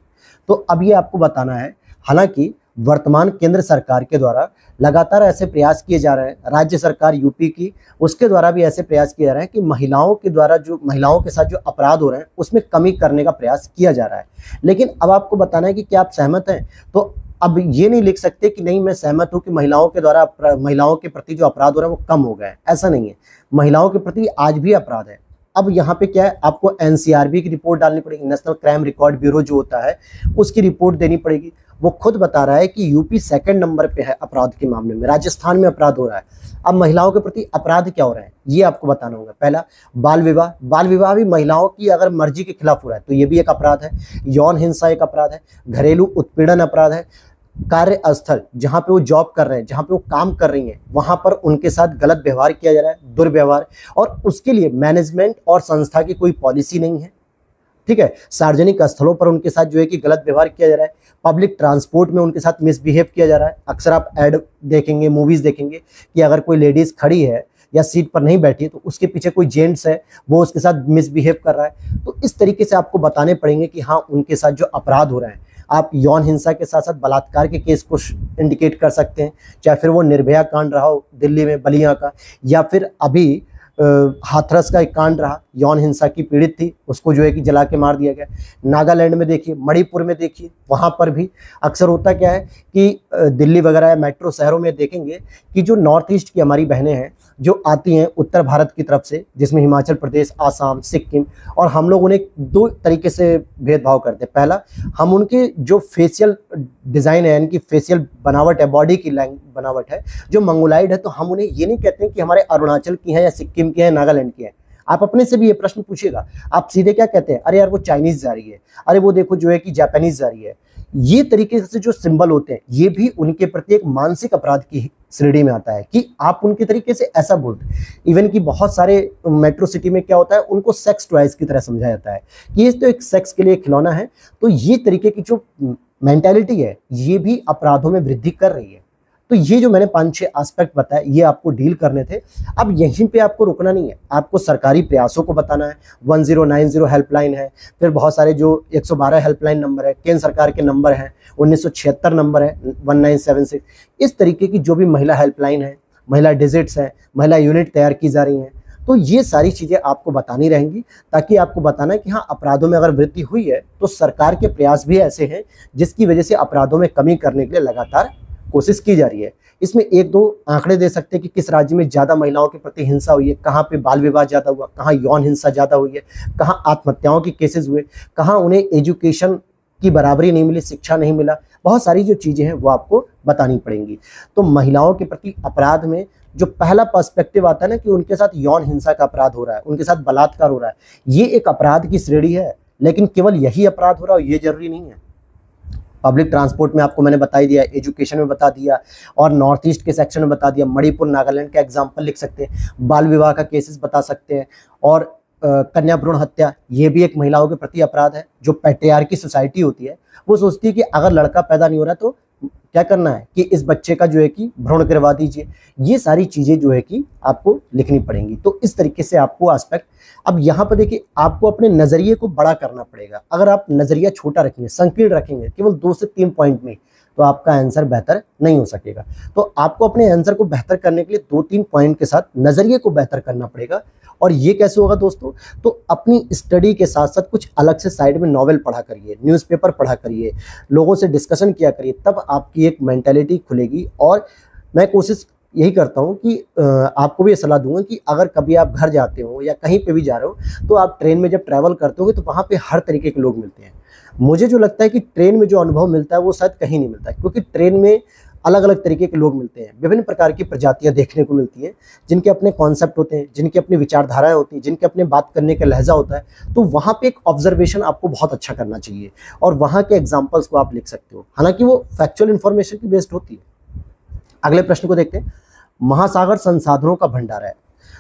तो अब ये आपको बताना है। हालांकि वर्तमान केंद्र सरकार के द्वारा लगातार ऐसे प्रयास किए जा रहे हैं, राज्य सरकार यूपी की उसके द्वारा भी ऐसे प्रयास किए जा रहे हैं कि महिलाओं के द्वारा जो महिलाओं के साथ जो अपराध हो रहे हैं उसमें कमी करने का प्रयास किया जा रहा है। लेकिन अब आपको बताना है कि क्या आप सहमत हैं। तो अब ये नहीं लिख सकते कि नहीं मैं सहमत हूँ कि महिलाओं के द्वारा महिलाओं के प्रति जो अपराध हो रहा है वो कम हो गया है, ऐसा नहीं है। महिलाओं के प्रति आज भी अपराध है। अब यहाँ पे क्या है, आपको एनसीआरबी की रिपोर्ट डालनी पड़ेगी, नेशनल क्राइम रिकॉर्ड ब्यूरो जो होता है उसकी रिपोर्ट देनी पड़ेगी। वो खुद बता रहा है कि यूपी 2nd नंबर पे है अपराध के मामले में, राजस्थान में अपराध हो रहा है। अब महिलाओं के प्रति अपराध क्या हो रहे हैं ये आपको बताना होगा। पहला, बाल विवाह। बाल विवाह भी महिलाओं की अगर मर्जी के खिलाफ हो रहा है तो ये भी एक अपराध है। यौन हिंसा एक अपराध है। घरेलू उत्पीड़न अपराध है। कार्यस्थल जहाँ पे वो जॉब कर रहे हैं, जहाँ पे वो काम कर रही हैं, वहाँ पर उनके साथ गलत व्यवहार किया जा रहा है, दुर्व्यवहार, और उसके लिए मैनेजमेंट और संस्था की कोई पॉलिसी नहीं है। ठीक है, सार्वजनिक स्थलों पर उनके साथ जो है कि गलत व्यवहार किया जा रहा है। पब्लिक ट्रांसपोर्ट में उनके साथ मिसबिहेव किया जा रहा है। अक्सर आप ऐड देखेंगे, मूवीज़ देखेंगे कि अगर कोई लेडीज़ खड़ी है या सीट पर नहीं बैठी है तो उसके पीछे कोई जेंट्स है, वो उसके साथ मिसबिहेव कर रहा है। तो इस तरीके से आपको बताने पड़ेंगे कि हाँ उनके साथ जो अपराध हो रहे हैं। आप यौन हिंसा के साथ साथ बलात्कार के केस को इंडिकेट कर सकते हैं, चाहे फिर वो निर्भया कांड रहा हो दिल्ली में बलिया का, या फिर अभी हाथरस का एक कांड रहा, यौन हिंसा की पीड़ित थी, उसको जो है कि जला के मार दिया गया। नागालैंड में देखिए, मणिपुर में देखिए, वहाँ पर भी अक्सर होता क्या है कि दिल्ली वगैरह या मेट्रो शहरों में देखेंगे कि जो नॉर्थ ईस्ट की हमारी बहनें हैं जो आती हैं उत्तर भारत की तरफ से, जिसमें हिमाचल प्रदेश, आसाम, सिक्किम, और हम लोग उन्हें दो तरीके से भेदभाव करते हैं। पहला, हम उनके जो फेशियल डिज़ाइन है, इनकी फेशियल बनावट है, बॉडी की बनावट है जो मंगोलाइड है, तो हम उन्हें ये नहीं कहते हैं कि हमारे अरुणाचल की हैं या सिक्किम की हैं, नागालैंड की हैं। आप अपने से भी ये प्रश्न पूछिएगा, आप सीधे क्या कहते हैं, अरे यार वो चाइनीज़ जा रही है, अरे वो देखो जो है कि जापानीज़ जा रही है। ये तरीके से जो सिंबल होते हैं ये भी उनके प्रति एक मानसिक अपराध की श्रेणी में आता है कि आप उनके तरीके से ऐसा बोलते हैं। इवन कि बहुत सारे मेट्रो सिटी में क्या होता है, उनको सेक्स टॉयज की तरह समझा जाता है कि ये तो एक सेक्स के लिए खिलौना है। तो ये तरीके की जो मेंटालिटी है ये भी अपराधों में वृद्धि कर रही है। तो ये जो मैंने 5-6 एस्पेक्ट बताए ये आपको डील करने थे। अब यहीं पे आपको रुकना नहीं है, आपको सरकारी प्रयासों को बताना है। 1090 हेल्पलाइन है, फिर बहुत सारे जो 112 हेल्पलाइन नंबर है, केंद्र सरकार के नंबर हैं, 1976 नंबर है, 1976। इस तरीके की जो भी महिला हेल्पलाइन है, महिला डिजिट्स हैं, महिला यूनिट तैयार की जा रही हैं, तो ये सारी चीज़ें आपको बतानी रहेंगी ताकि आपको बताना है कि हाँ, अपराधों में अगर वृद्धि हुई है तो सरकार के प्रयास भी ऐसे हैं जिसकी वजह से अपराधों में कमी करने के लिए लगातार कोशिश की जा रही है। इसमें 1-2 आंकड़े दे सकते हैं कि किस राज्य में ज़्यादा महिलाओं के प्रति हिंसा हुई है, कहाँ पे बाल विवाह ज़्यादा हुआ, कहाँ यौन हिंसा ज़्यादा हुई है, कहाँ आत्महत्याओं के केसेस हुए, कहाँ उन्हें एजुकेशन की बराबरी नहीं मिली, शिक्षा नहीं मिला। बहुत सारी जो चीज़ें हैं वो आपको बतानी पड़ेंगी। तो महिलाओं के प्रति अपराध में जो पहला पर्सपेक्टिव आता है ना कि उनके साथ यौन हिंसा का अपराध हो रहा है, उनके साथ बलात्कार हो रहा है, ये एक अपराध की श्रेणी है। लेकिन केवल यही अपराध हो रहा है ये जरूरी नहीं है। पब्लिक ट्रांसपोर्ट में आपको मैंने बता ही दिया, एजुकेशन में बता दिया, और नॉर्थ ईस्ट के सेक्शन में बता दिया। मणिपुर, नागालैंड का एग्जाम्पल लिख सकते हैं, बाल विवाह का केसेस बता सकते हैं, और कन्या भ्रूण हत्या ये भी एक महिलाओं के प्रति अपराध है। जो पैट्रियार्की सोसाइटी होती है वो सोचती है कि अगर लड़का पैदा नहीं हो रहा तो क्या करना है कि इस बच्चे का जो है कि भ्रूण करवा दीजिए। ये सारी चीज़ें जो है कि आपको लिखनी पड़ेंगी। तो इस तरीके से आपको एस्पेक्ट, अब यहाँ पर देखिए आपको अपने नज़रिए को बड़ा करना पड़ेगा। अगर आप नज़रिया छोटा रखेंगे, संकीर्ण रखेंगे केवल 2 से 3 पॉइंट में, तो आपका आंसर बेहतर नहीं हो सकेगा। तो आपको अपने आंसर को बेहतर करने के लिए 2-3 पॉइंट के साथ नज़रिए को बेहतर करना पड़ेगा। और ये कैसे होगा दोस्तों, तो अपनी स्टडी के साथ साथ कुछ अलग से साइड में नॉवेल पढ़ा करिए, न्यूज़पेपर पढ़ा करिए, लोगों से डिस्कशन किया करिए, तब आपकी एक मेंटालिटी खुलेगी। और मैं कोशिश यही करता हूँ कि आपको भी ये सलाह दूंगा कि अगर कभी आप घर जाते हो या कहीं पे भी जा रहे हो तो आप ट्रेन में जब ट्रैवल करते होगे तो वहाँ पे हर तरीके के लोग मिलते हैं। मुझे जो लगता है कि ट्रेन में जो अनुभव मिलता है वो शायद कहीं नहीं मिलता है, क्योंकि ट्रेन में अलग अलग तरीके के लोग मिलते हैं, विभिन्न प्रकार की प्रजातियां देखने को मिलती हैं, जिनके अपने कॉन्सेप्ट होते हैं, जिनकी अपनी विचारधाराएं होती हैं, जिनके अपने बात करने का लहजा होता है। तो वहाँ पे एक ऑब्जर्वेशन आपको बहुत अच्छा करना चाहिए और वहाँ के एग्जाम्पल्स को आप लिख सकते हो, हालांकि वो फैक्चुअल इन्फॉर्मेशन की बेस्ड होती है। अगले प्रश्न को देखते हैं। महासागर संसाधनों का भंडार है।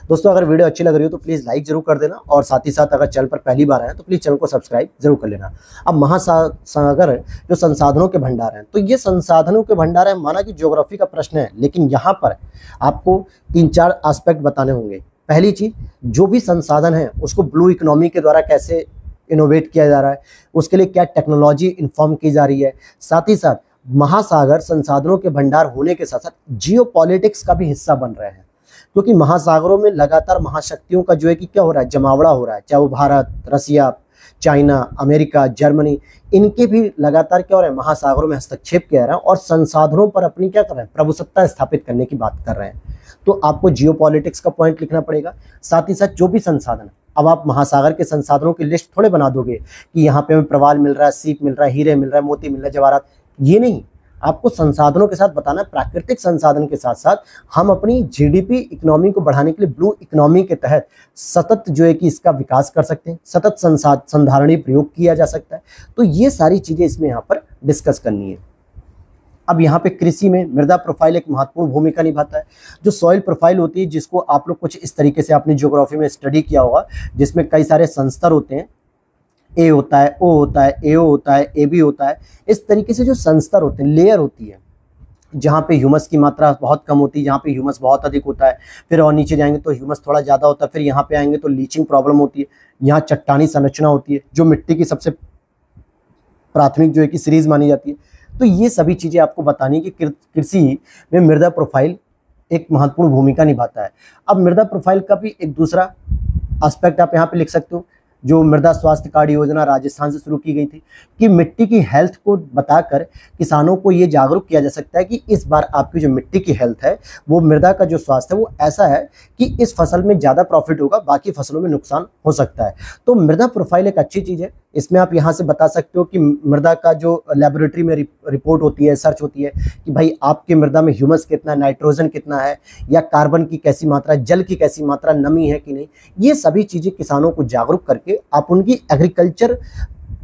दोस्तों अगर वीडियो अच्छी लग रही हो तो प्लीज़ लाइक जरूर कर देना, और साथ ही साथ अगर चैनल पर पहली बार आए तो प्लीज़ चैनल को सब्सक्राइब जरूर कर लेना। अब महासागर जो संसाधनों के भंडार हैं, तो ये संसाधनों के भंडार है, माना कि ज्योग्राफी का प्रश्न है, लेकिन यहाँ पर आपको 3-4 एस्पेक्ट बताने होंगे। पहली चीज़, जो भी संसाधन है उसको ब्लू इकोनॉमी के द्वारा कैसे इनोवेट किया जा रहा है, उसके लिए क्या टेक्नोलॉजी इन्फॉर्म की जा रही है। साथ ही साथ महासागर संसाधनों के भंडार होने के साथ साथ जियोपॉलिटिक्स का भी हिस्सा बन रहे हैं, क्योंकि महासागरों में लगातार महाशक्तियों का जो है कि क्या हो रहा है, जमावड़ा हो रहा है। चाहे वो भारत, रसिया, चाइना, अमेरिका, जर्मनी, इनके भी लगातार क्या हो रहा है, महासागरों में हस्तक्षेप किया जा रहा है और संसाधनों पर अपनी क्या कर रहे हैं, प्रभुसत्ता स्थापित करने की बात कर रहे हैं। तो आपको जियोपॉलिटिक्स का पॉइंट लिखना पड़ेगा। साथ ही साथ जो भी संसाधन, अब आप महासागर के संसाधनों की लिस्ट थोड़े बना दोगे कि यहाँ पे हमें प्रवाल मिल रहा है, सीप मिल रहा है, हीरे मिल रहा है, मोती मिल रहा है, जवाहरात, ये नहीं। आपको संसाधनों के साथ बताना है, प्राकृतिक संसाधन के साथ साथ हम अपनी जीडीपी इकोनॉमी को बढ़ाने के लिए ब्लू इकोनॉमी के तहत सतत जो है कि इसका विकास कर सकते हैं, सतत संधारणीय प्रयोग किया जा सकता है। तो ये सारी चीज़ें इसमें यहाँ पर डिस्कस करनी है। अब यहाँ पे कृषि में मृदा प्रोफाइल एक महत्वपूर्ण भूमिका निभाता है। जो सॉइल प्रोफाइल होती है, जिसको आप लोग कुछ इस तरीके से अपनी ज्योग्राफी में स्टडी किया होगा, जिसमें कई सारे संस्तर होते हैं, ए होता है, ओ होता है, एओ होता है, एबी होता है। इस तरीके से जो संस्तर होते हैं, लेयर होती है, जहाँ पे ह्यूमस की मात्रा बहुत कम होती है, जहाँ पे ह्यूमस बहुत अधिक होता है, फिर और नीचे जाएंगे तो ह्यूमस थोड़ा ज़्यादा होता है, फिर यहाँ पे आएंगे तो लीचिंग प्रॉब्लम होती है, यहाँ चट्टानी संरचना होती है जो मिट्टी की सबसे प्राथमिक जो है कि सीरीज मानी जाती है। तो ये सभी चीज़ें आपको बतानी कि कृषि में मृदा प्रोफाइल एक महत्वपूर्ण भूमिका निभाता है। अब मृदा प्रोफाइल का भी एक दूसरा एस्पेक्ट आप यहाँ पे लिख सकते हो, जो मृदा स्वास्थ्य कार्ड योजना राजस्थान से शुरू की गई थी, कि मिट्टी की हेल्थ को बताकर किसानों को ये जागरूक किया जा सकता है कि इस बार आपकी जो मिट्टी की हेल्थ है, वो मृदा का जो स्वास्थ्य है वो ऐसा है कि इस फसल में ज़्यादा प्रॉफिट होगा, बाकी फसलों में नुकसान हो सकता है। तो मृदा प्रोफाइल एक अच्छी चीज़ है। इसमें आप यहाँ से बता सकते हो कि मृदा का जो लेबोरेटरी में रिपोर्ट होती है, सर्च होती है कि भाई आपकी मृदा में ह्यूमस कितना है, नाइट्रोजन कितना है, या कार्बन की कैसी मात्रा, जल की कैसी मात्रा, नमी है कि नहीं। ये सभी चीज़ें किसानों को जागरूक करके आप उनकी एग्रीकल्चर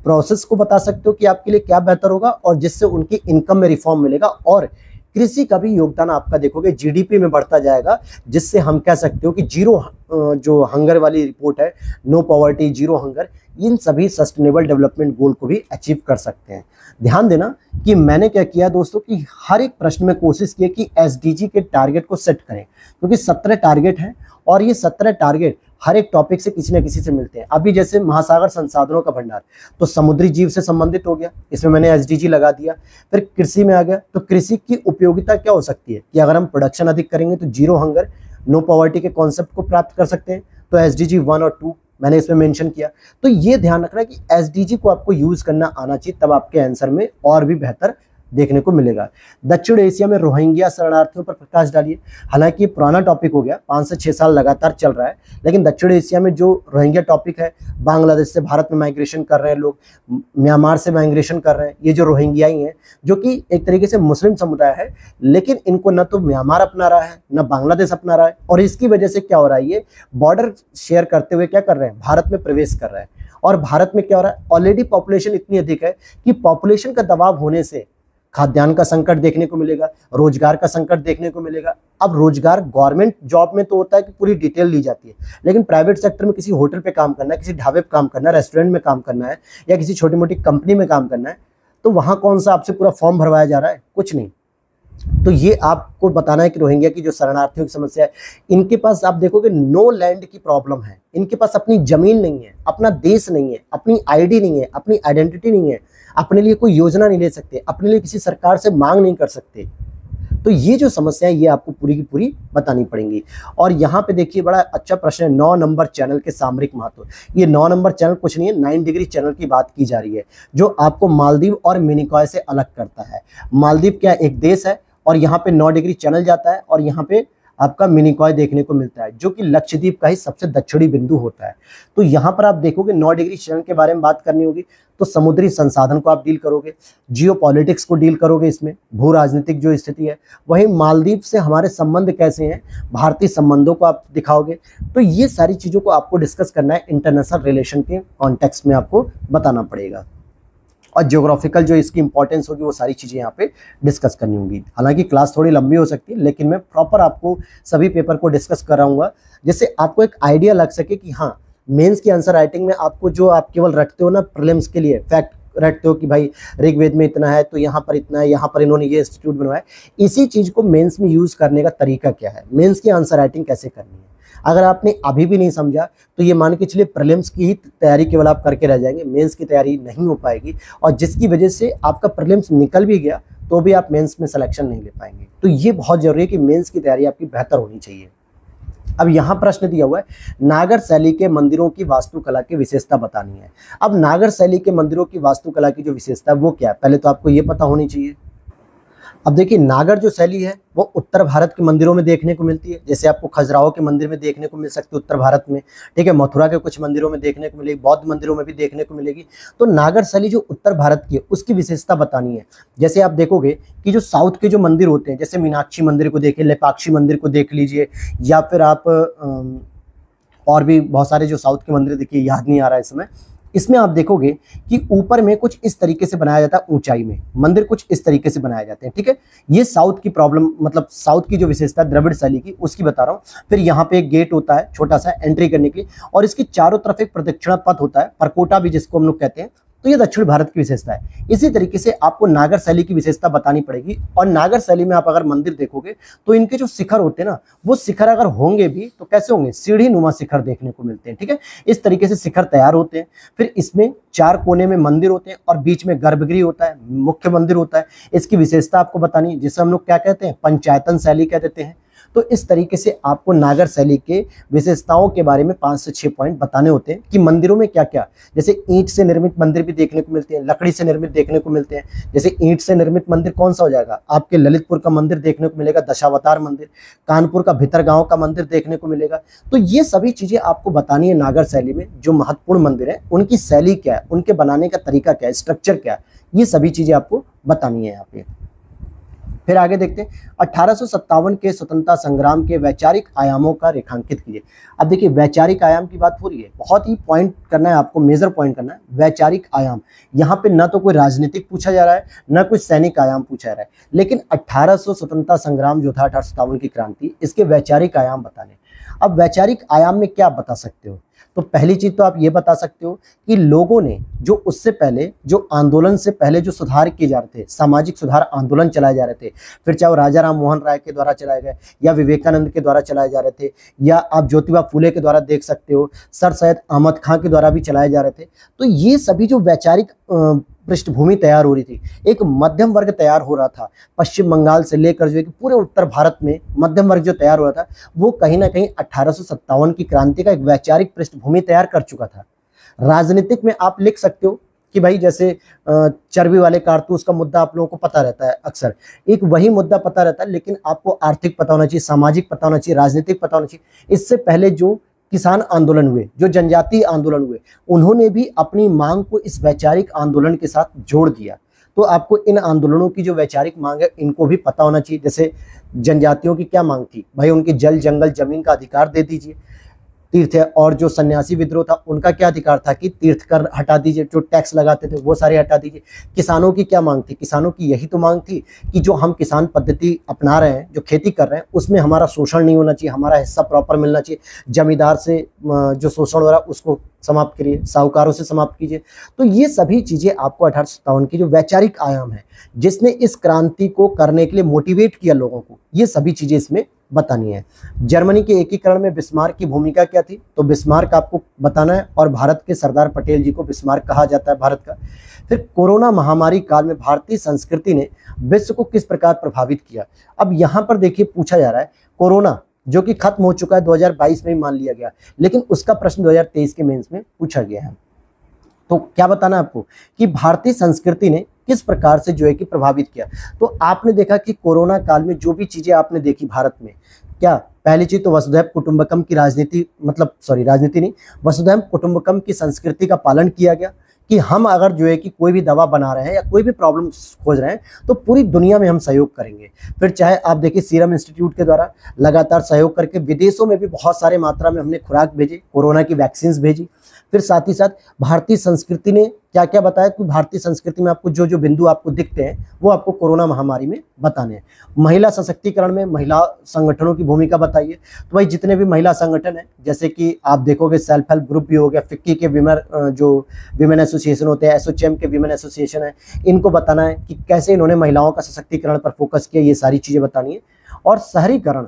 प्रोसेस को बता सकते हो कि आपके लिए क्या बेहतर होगा, और जिससे उनकी इनकम में रिफॉर्म मिलेगा, और कृषि का भी योगदान आपका देखोगे जीडीपी में बढ़ता जाएगा, जिससे हम कह सकते हो कि जीरो जो हंगर वाली रिपोर्ट है, नो पॉवर्टी, जीरो हंगर, इन सभी सस्टेनेबल डेवलपमेंट गोल को भी अचीव कर सकते हैं। ध्यान देना कि मैंने क्या किया दोस्तों कि हर एक प्रश्न में कोशिश की कि एसडीजी के टारगेट को सेट करें, क्योंकि 17 टारगेट हैं और ये 17 टारगेट हर एक टॉपिक से किसी न किसी से मिलते हैं। अभी जैसे महासागर संसाधनों का भंडार, तो समुद्री जीव से संबंधित हो गया, इसमें मैंने एसडीजी लगा दिया। फिर कृषि में आ गया, तो कृषि की उपयोगिता क्या हो सकती है कि अगर हम प्रोडक्शन अधिक करेंगे तो जीरो हंगर, नो पॉवर्टी के कॉन्सेप्ट को प्राप्त कर सकते हैं। तो एसडीजी 1 और 2 मैंने इसमें मेंशन किया। तो ये ध्यान रखना है कि एसडीजी को आपको यूज करना आना चाहिए, तब आपके आंसर में और भी बेहतर देखने को मिलेगा। दक्षिण एशिया में रोहिंग्या शरणार्थियों पर प्रकाश डालिए। हालांकि ये पुराना टॉपिक हो गया, 5 से 6 साल लगातार चल रहा है, लेकिन दक्षिण एशिया में जो रोहिंग्या टॉपिक है, बांग्लादेश से भारत में माइग्रेशन कर रहे हैं लोग, म्यांमार से माइग्रेशन कर रहे हैं, ये जो रोहिंग्याई हैं, जो कि एक तरीके से मुस्लिम समुदाय है, लेकिन इनको न तो म्यांमार अपना रहा है, न बांग्लादेश अपना रहा है, और इसकी वजह से क्या हो रहा है, ये बॉर्डर शेयर करते हुए क्या कर रहे हैं, भारत में प्रवेश कर रहा है। और भारत में क्या हो रहा है, ऑलरेडी पॉपुलेशन इतनी अधिक है कि पॉपुलेशन का दबाव होने से खाद्यान्न का संकट देखने को मिलेगा, रोजगार का संकट देखने को मिलेगा। अब रोजगार गवर्नमेंट जॉब में तो होता है कि पूरी डिटेल ली जाती है, लेकिन प्राइवेट सेक्टर में किसी होटल पे काम करना है, किसी ढाबे पे काम करना है, रेस्टोरेंट में काम करना है, या किसी छोटी मोटी कंपनी में काम करना है, तो वहाँ कौन सा आपसे पूरा फॉर्म भरवाया जा रहा है, कुछ नहीं। तो ये आपको बताना है कि रोहिंग्या की जो शरणार्थियों की समस्या है, इनके पास आप देखोगे नो लैंड की प्रॉब्लम है, इनके पास अपनी जमीन नहीं है, अपना देश नहीं है, अपनी आईडी नहीं है, अपनी आइडेंटिटी नहीं है, अपने लिए कोई योजना नहीं ले सकते, अपने लिए किसी सरकार से मांग नहीं कर सकते। तो ये जो समस्या है ये आपको पूरी की पूरी बतानी पड़ेंगी। और यहाँ पे देखिए बड़ा अच्छा प्रश्न है, 9 नंबर चैनल के सामरिक महत्व। ये 9 नंबर चैनल कुछ नहीं है, 9 डिग्री चैनल की बात की जा रही है, जो आपको मालदीव और मिनिकॉय से अलग करता है। मालदीव क्या एक देश है, और यहाँ पे 9 डिग्री चैनल जाता है, और यहाँ पे आपका मिनिकॉय देखने को मिलता है, जो कि लक्षद्वीप का ही सबसे दक्षिणी बिंदु होता है। तो यहाँ पर आप देखोगे 9 डिग्री चैनल के बारे में बात करनी होगी, तो समुद्री संसाधन को आप डील करोगे, जियोपॉलिटिक्स को डील करोगे, इसमें भू राजनीतिक जो स्थिति है, वहीं मालदीव से हमारे संबंध कैसे हैं, भारतीय संबंधों को आप दिखाओगे। तो ये सारी चीज़ों को आपको डिस्कस करना है, इंटरनेशनल रिलेशन के कॉन्टेक्स्ट में आपको बताना पड़ेगा, और ज्योग्राफिकल जो इसकी इंपॉर्टेंस होगी वो सारी चीज़ें यहाँ पे डिस्कस करनी होंगी। हालांकि क्लास थोड़ी लंबी हो सकती है, लेकिन मैं प्रॉपर आपको सभी पेपर को डिस्कस कराऊंगा, जिससे आपको एक आइडिया लग सके कि हाँ, मेंस की आंसर राइटिंग में आपको जो आप केवल रखते हो ना प्रीलिम्स के लिए फैक्ट रखते हो कि भाई ऋग्वेद में इतना है, तो यहाँ पर इतना है, यहाँ पर इन्होंने ये इंस्टीट्यूट बनवाया, इसी चीज़ को मेंस में यूज़ करने का तरीका क्या है, मेंस की आंसर राइटिंग कैसे करनी है। अगर आपने अभी भी नहीं समझा तो ये मान के चलिए प्रीलिम्स की ही तैयारी केवल आप करके रह जाएंगे, मेंस की तैयारी नहीं हो पाएगी, और जिसकी वजह से आपका प्रीलिम्स निकल भी गया तो भी आप मेंस में सिलेक्शन नहीं ले पाएंगे। तो ये बहुत ज़रूरी है कि मेंस की तैयारी आपकी बेहतर होनी चाहिए। अब यहाँ प्रश्न दिया हुआ है, नागर शैली के मंदिरों की वास्तुकला की विशेषता बतानी है। अब नागर शैली के मंदिरों की वास्तुकला की जो विशेषता है वो क्या है, पहले तो आपको ये पता होनी चाहिए। अब देखिए, नागर जो शैली है वो उत्तर भारत के मंदिरों में देखने को मिलती है, जैसे आपको खजुराहो के मंदिर में देखने को मिल सकती है उत्तर भारत में, ठीक है, मथुरा के कुछ मंदिरों में देखने को मिलेगी, बौद्ध मंदिरों में भी देखने को मिलेगी। तो नागर शैली जो उत्तर भारत की है उसकी विशेषता बतानी है। जैसे आप देखोगे कि जो साउथ के जो मंदिर होते हैं, जैसे मीनाक्षी मंदिर को देखिए, लेपाक्षी मंदिर को देख लीजिए, या फिर आप और भी बहुत सारे जो साउथ के मंदिर देखिए, याद नहीं आ रहा है इस समय, इसमें आप देखोगे कि ऊपर में कुछ इस तरीके से बनाया जाता है, ऊंचाई में मंदिर कुछ इस तरीके से बनाए जाते हैं, ठीक है। ये साउथ की प्रॉब्लम, मतलब साउथ की जो विशेषता है द्रविड़ शैली की, उसकी बता रहा हूँ। फिर यहाँ पे एक गेट होता है छोटा सा एंट्री करने के लिए, और इसके चारों तरफ एक प्रदक्षिणा पथ होता है, परकोटा भी जिसको हम लोग कहते हैं। तो ये दक्षिण भारत की विशेषता है। इसी तरीके से आपको नागर शैली की विशेषता बतानी पड़ेगी, और नागर शैली में आप अगर मंदिर देखोगे तो इनके जो शिखर होते हैं ना, वो शिखर अगर होंगे भी तो कैसे होंगे, सीढ़ी नुमा शिखर देखने को मिलते हैं, ठीक है। इस तरीके से शिखर तैयार होते हैं। फिर इसमें 4 कोने में मंदिर होते हैं, और बीच में गर्भगृह होता है, मुख्य मंदिर होता है। इसकी विशेषता आपको बतानी, जिसे हम लोग क्या कहते हैं, पंचायतन शैली कह देते हैं। तो इस तरीके से आपको नागर शैली के विशेषताओं के बारे में 5 से 6 पॉइंट बताने होते हैं कि मंदिरों में क्या क्या, जैसे ईंट से निर्मित मंदिर भी देखने को मिलते हैं, लकड़ी से निर्मित देखने को मिलते हैं। जैसे ईंट से निर्मित मंदिर कौन सा हो जाएगा, आपके ललितपुर का मंदिर देखने को मिलेगा, दशावतार मंदिर, कानपुर का भितरगांव का मंदिर देखने को मिलेगा। तो ये सभी चीजें आपको बतानी है नागर शैली में। जो महत्वपूर्ण मंदिर है उनकी शैली क्या है, उनके बनाने का तरीका क्या है, स्ट्रक्चर क्या है, ये सभी चीजें आपको बतानी है यहाँ पे। फिर आगे देखते हैं 1857 के स्वतंत्रता संग्राम के वैचारिक आयामों का रेखांकित कीजिए। अब देखिए वैचारिक आयाम की बात हो रही है, बहुत ही पॉइंट करना है आपको, मेजर पॉइंट करना है वैचारिक आयाम। यहाँ पे ना तो कोई राजनीतिक पूछा जा रहा है, ना कोई सैनिक आयाम पूछा जा रहा है, लेकिन 1800 स्वतंत्रता संग्राम जो था 1857 की क्रांति, इसके वैचारिक आयाम बताने। अब वैचारिक आयाम में क्या आप बता सकते हो, तो पहली चीज तो आप ये बता सकते हो कि लोगों ने जो उससे पहले, जो आंदोलन से पहले जो सुधार किए जा रहे थे, सामाजिक सुधार आंदोलन चलाए जा रहे थे, फिर चाहे वो राजा राम मोहन राय के द्वारा चलाए गए या विवेकानंद के द्वारा चलाए जा रहे थे, या आप ज्योतिबा फुले के द्वारा देख सकते हो, सर सैयद अहमद खां के द्वारा भी चलाए जा रहे थे। तो ये सभी जो वैचारिक पृष्ठभूमि तैयार हो रही थी, एक मध्यम वर्ग तैयार हो रहा था, पश्चिम बंगाल से लेकर जो है कि पूरे उत्तर भारत में मध्यम वर्ग जो तैयार हो रहा था, वो कहीं ना कहीं 1857 की क्रांति का एक वैचारिक पृष्ठभूमि तैयार कर चुका था। राजनीतिक में आप लिख सकते हो कि भाई जैसे चर्बी वाले कारतूस का मुद्दा आप लोगों को पता रहता है, अक्सर एक वही मुद्दा पता रहता है, लेकिन आपको आर्थिक पता होना चाहिए, सामाजिक पता होना चाहिए, राजनीतिक पता होना चाहिए। इससे पहले जो किसान आंदोलन हुए, जो जनजातीय आंदोलन हुए, उन्होंने भी अपनी मांग को इस वैचारिक आंदोलन के साथ जोड़ दिया। तो आपको इन आंदोलनों की जो वैचारिक मांग है इनको भी पता होना चाहिए। जैसे जनजातियों की क्या मांग थी, भाई उनकी जल जंगल जमीन का अधिकार दे दीजिए, तीर्थ है, और जो सन्यासी विद्रोह था उनका क्या अधिकार था कि तीर्थ कर हटा दीजिए, जो टैक्स लगाते थे वो सारे हटा दीजिए। किसानों की क्या मांग थी, किसानों की यही तो मांग थी कि जो हम किसान पद्धति अपना रहे हैं, जो खेती कर रहे हैं, उसमें हमारा शोषण नहीं होना चाहिए, हमारा हिस्सा प्रॉपर मिलना चाहिए, जमींदार से जो शोषण हो रहा है उसको समाप्त करिए, साहूकारों से समाप्त कीजिए। तो ये सभी चीजें आपको 1857 की जो वैचारिक आयाम है, जिसने इस क्रांति को करने के लिए मोटिवेट किया लोगों को, ये सभी चीजें इसमें बतानी है। जर्मनी के एकीकरण में बिस्मार्क की भूमिका क्या थी, तो बिस्मार्क आपको बताना है, और भारत के सरदार पटेल जी को बिस्मार्क कहा जाता है भारत का। फिर कोरोना महामारी काल में भारतीय संस्कृति ने विश्व को किस प्रकार प्रभावित किया। अब यहाँ पर देखिए पूछा जा रहा है कोरोना जो कि खत्म हो चुका है 2022 में ही मान लिया गया, लेकिन उसका प्रश्न 2023 के मेंस में पूछा गया है। तो क्या बताना है आपको कि भारतीय संस्कृति ने किस प्रकार से जो है कि प्रभावित किया। तो आपने देखा कि कोरोना काल में जो भी चीजें आपने देखी भारत में, क्या पहली चीज तो वसुधैव कुटुंबकम की राजनीति, राजनीति नहीं, वसुधैव कुटुंबकम की संस्कृति का पालन किया गया कि हम अगर जो है कि कोई भी दवा बना रहे हैं या कोई भी प्रॉब्लम खोज रहे हैं तो पूरी दुनिया में हम सहयोग करेंगे। फिर चाहे आप देखिए सीरम इंस्टीट्यूट के द्वारा लगातार सहयोग करके विदेशों में भी बहुत सारे मात्रा में हमने खुराक भेजी, कोरोना की वैक्सीन भेजी। फिर साथ ही साथ भारतीय संस्कृति ने क्या क्या बताया कि भारतीय संस्कृति में आपको जो जो बिंदु आपको दिखते हैं वो आपको कोरोना महामारी में बताने हैं। महिला सशक्तिकरण में महिला संगठनों की भूमिका बताइए। तो भाई जितने भी महिला संगठन हैं, जैसे कि आप देखोगे सेल्फ हेल्प ग्रुप भी हो गया, फिक्की के विमेन एसोसिएशन होते हैं, एसोचैम के विमेन एसोसिएशन है, इनको बताना है कि कैसे इन्होंने महिलाओं का सशक्तिकरण पर फोकस किया, ये सारी चीज़ें बतानी है। और शहरीकरण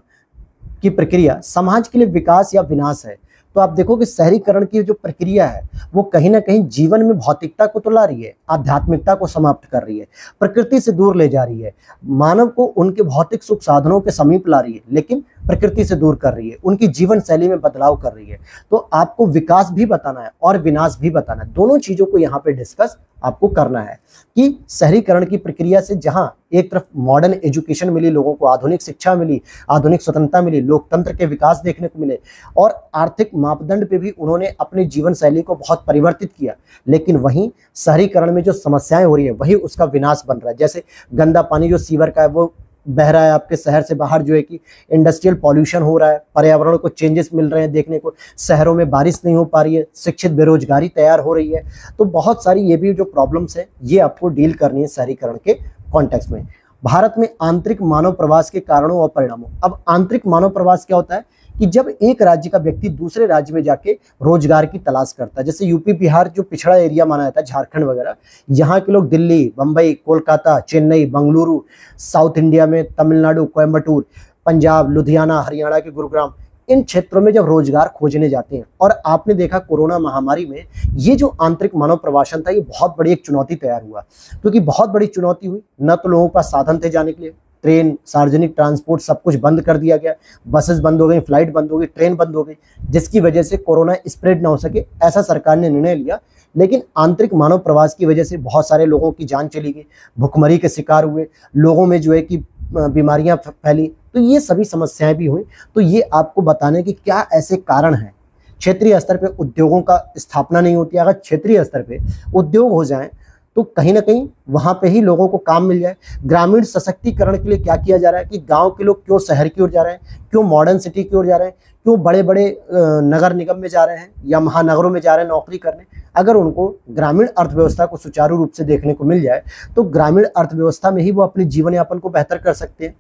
की प्रक्रिया समाज के लिए विकास या विनाश है। तो आप देखो कि शहरीकरण की जो प्रक्रिया है वो कहीं ना कहीं जीवन में भौतिकता को तो ला रही है, आध्यात्मिकता को समाप्त कर रही है, प्रकृति से दूर ले जा रही है, मानव को उनके भौतिक सुख साधनों के समीप ला रही है, लेकिन प्रकृति से दूर कर रही है, उनकी जीवन शैली में बदलाव कर रही है। तो आपको विकास भी बताना है और विनाश भी बताना है, दोनों चीजों को यहाँ पे डिस्कस आपको करना है कि शहरीकरण की प्रक्रिया से जहां एक तरफ मॉडर्न एजुकेशन मिली, लोगों को आधुनिक शिक्षा मिली, आधुनिक स्वतंत्रता मिली, लोकतंत्र के विकास देखने को मिले, और आर्थिक मापदंड पे भी उन्होंने अपनी जीवन शैली को बहुत परिवर्तित किया, लेकिन वहीं शहरीकरण में जो समस्याएं हो रही है वही उसका विनाश बन रहा है। जैसे गंदा पानी जो सीवर का है वो बह रहा है आपके शहर से बाहर, जो है कि इंडस्ट्रियल पॉल्यूशन हो रहा है, पर्यावरण को चेंजेस मिल रहे हैं देखने को, शहरों में बारिश नहीं हो पा रही है, शिक्षित बेरोजगारी तैयार हो रही है। तो बहुत सारी ये भी जो प्रॉब्लम्स है ये आपको डील करनी है शहरीकरण के कॉन्टेक्स्ट में। भारत में आंतरिक मानव प्रवास के कारणों और परिणामों। अब आंतरिक मानव प्रवास क्या होता है कि जब एक राज्य का व्यक्ति दूसरे राज्य में जाके रोजगार की तलाश करता है, जैसे यूपी बिहार जो पिछड़ा एरिया माना जाता है, झारखंड वगैरह, यहाँ के लोग दिल्ली, बम्बई, कोलकाता, चेन्नई, बंगलुरु, साउथ इंडिया में तमिलनाडु, कोयम्बटूर, पंजाब, लुधियाना, हरियाणा के गुरुग्राम, इन क्षेत्रों में जब रोजगार खोजने जाते हैं। और आपने देखा कोरोना महामारी में ये जो आंतरिक मानव प्रवासन था ये बहुत बड़ी एक चुनौती तैयार हुआ, क्योंकि बहुत बड़ी चुनौती हुई, न तो लोगों के पास साधन थे जाने के लिए, ट्रेन, सार्वजनिक ट्रांसपोर्ट सब कुछ बंद कर दिया गया, बसेस बंद हो गई, फ्लाइट बंद हो गई, ट्रेन बंद हो गई, जिसकी वजह से कोरोना स्प्रेड ना हो सके, ऐसा सरकार ने निर्णय लिया। लेकिन आंतरिक मानव प्रवास की वजह से बहुत सारे लोगों की जान चली गई, भुखमरी के शिकार हुए, लोगों में जो है कि बीमारियां फैली, तो ये सभी समस्याएं भी हुई। तो ये आपको बताने कि क्या ऐसे कारण हैं। क्षेत्रीय स्तर पे उद्योगों का स्थापना नहीं होती है। अगर क्षेत्रीय स्तर पे उद्योग हो जाएं तो कहीं ना कहीं वहां पे ही लोगों को काम मिल जाए। ग्रामीण सशक्तिकरण के लिए क्या किया जा रहा है कि गांव के लोग क्यों शहर की ओर जा रहे हैं, क्यों मॉडर्न सिटी की ओर जा रहे हैं, क्यों बड़े बड़े नगर निगम में जा रहे हैं या महानगरों में जा रहे हैं नौकरी करने। अगर उनको ग्रामीण अर्थव्यवस्था को सुचारू रूप से देखने को मिल जाए तो ग्रामीण अर्थव्यवस्था में ही वो अपने जीवन यापन को बेहतर कर सकते हैं।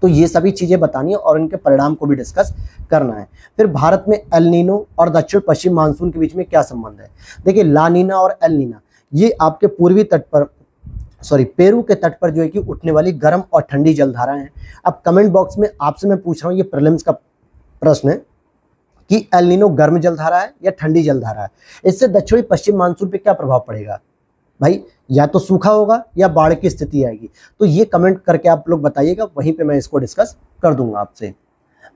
तो ये सभी चीजें बतानी है और इनके परिणाम को भी डिस्कस करना है। फिर भारत में एल नीनो और दक्षिण पश्चिम मानसून के बीच में क्या संबंध है। देखिए, ला नीना और एल नीना ये आपके पूर्वी तट पर, पेरू के तट पर जो है कि उठने वाली गर्म और ठंडी जलधाराएं हैं। अब कमेंट बॉक्स में आपसे मैं पूछ रहा हूँ, ये प्रीलिम्स का प्रश्न है कि एल नीनो गर्म जलधारा है या ठंडी जलधारा है। इससे दक्षिणी पश्चिम मानसून पे क्या प्रभाव पड़ेगा भाई, या तो सूखा होगा या बाढ़ की स्थिति आएगी। तो ये कमेंट करके आप लोग बताइएगा, वहीं पे मैं इसको डिस्कस कर दूंगा आपसे।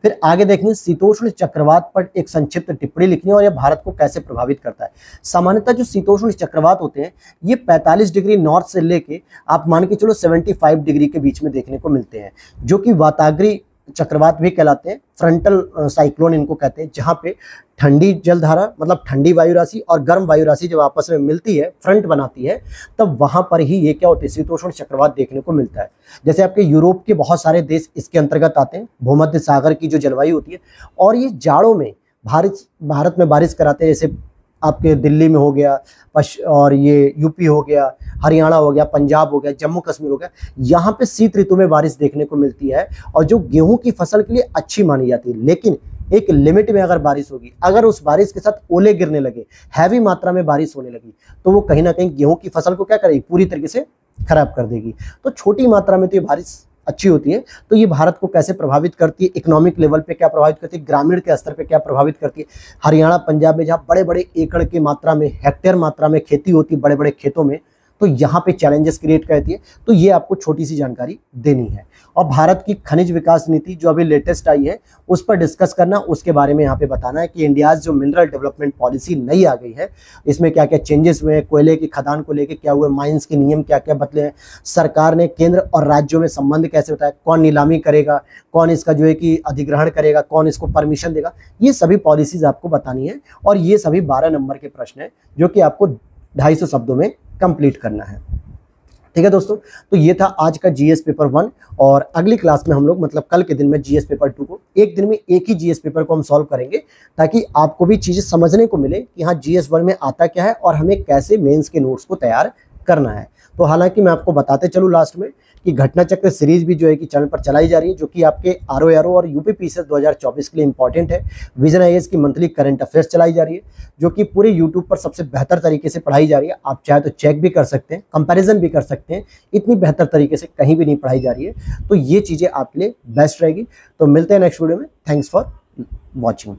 फिर आगे देखेंगे, शीतोष्ण चक्रवात पर एक संक्षिप्त टिप्पणी लिखनी है और यह भारत को कैसे प्रभावित करता है। सामान्यतः जो शीतोष्ण चक्रवात होते हैं ये 45 डिग्री नॉर्थ से लेके आप मान के चलो 75 डिग्री के बीच में देखने को मिलते हैं, जो कि वाताग्री चक्रवात भी कहलाते हैं। फ्रंटल साइक्लोन इनको कहते हैं, जहां पे ठंडी जलधारा मतलब ठंडी वायु राशि और गर्म वायु राशि जब आपस में मिलती है, फ्रंट बनाती है, तब वहां पर ही ये क्या होते हैं, शीतोष्ण चक्रवात देखने को मिलता है। जैसे आपके यूरोप के बहुत सारे देश इसके अंतर्गत आते हैं। भूमध्य सागर की जो जलवायु होती है और ये जाड़ों में भारत में बारिश कराते हैं। जैसे आपके दिल्ली में हो गया, और ये यूपी हो गया, हरियाणा हो गया, पंजाब हो गया, जम्मू कश्मीर हो गया, यहाँ पे शीत ऋतु में बारिश देखने को मिलती है और जो गेहूं की फसल के लिए अच्छी मानी जाती है। लेकिन एक लिमिट में अगर बारिश होगी, अगर उस बारिश के साथ ओले गिरने लगे, हैवी मात्रा में बारिश होने लगी, तो वो कहीं ना कहीं गेहूं की फसल को क्या करेगी, पूरी तरीके से खराब कर देगी। तो छोटी मात्रा में तो ये बारिश अच्छी होती है। तो ये भारत को कैसे प्रभावित करती है, इकोनॉमिक लेवल पे क्या प्रभावित करती है, ग्रामीण के स्तर पे क्या प्रभावित करती है। हरियाणा पंजाब में जहाँ बड़े बड़े एकड़ की मात्रा में, हेक्टेयर मात्रा में खेती होती है बड़े बड़े खेतों में, तो यहाँ पे चैलेंजेस क्रिएट करती है। तो ये आपको छोटी सी जानकारी देनी है। और भारत की खनिज विकास नीति जो अभी लेटेस्ट आई है उस पर डिस्कस करना, उसके बारे में यहाँ पे बताना है कि इंडिया जो मिनरल डेवलपमेंट पॉलिसी नई आ गई है, इसमें क्या क्या चेंजेस हुए हैं, कोयले की खदान को लेकर क्या हुए, माइंस के नियम क्या क्या बदले हैं, सरकार ने केंद्र और राज्यों में संबंध कैसे बताया, कौन नीलामी करेगा, कौन इसका जो है कि अधिग्रहण करेगा, कौन इसको परमिशन देगा, ये सभी पॉलिसीज आपको बतानी है। और ये सभी 12 नंबर के प्रश्न है जो कि आपको 250 शब्दों में कंप्लीट करना है। ठीक है दोस्तों, तो ये था आज का जीएस पेपर 1 और अगली क्लास में हम लोग मतलब कल के दिन में जीएस पेपर 2 को एक दिन में एक ही जीएस पेपर को हम सॉल्व करेंगे, ताकि आपको भी चीजें समझने को मिले कि हाँ जीएस 1 में आता क्या है और हमें कैसे मेंस के नोट्स को तैयार करना है। तो हालांकि मैं आपको बताते चलूँ लास्ट में कि घटना चक्र सीरीज भी जो है कि चैनल पर चलाई जा रही है, जो कि आपके आरओ और यूपी पीसीएस 2024 के लिए इंपॉर्टेंट है। विजन आईएएस की मंथली करंट अफेयर्स चलाई जा रही है, जो कि पूरे यूट्यूब पर सबसे बेहतर तरीके से पढ़ाई जा रही है। आप चाहे तो चेक भी कर सकते हैं, कंपैरिजन भी कर सकते हैं, इतनी बेहतर तरीके से कहीं भी नहीं पढ़ाई जा रही है। तो ये चीज़ें आपके लिए बेस्ट रहेगी। तो मिलते हैं नेक्स्ट वीडियो में। Thanks for watching.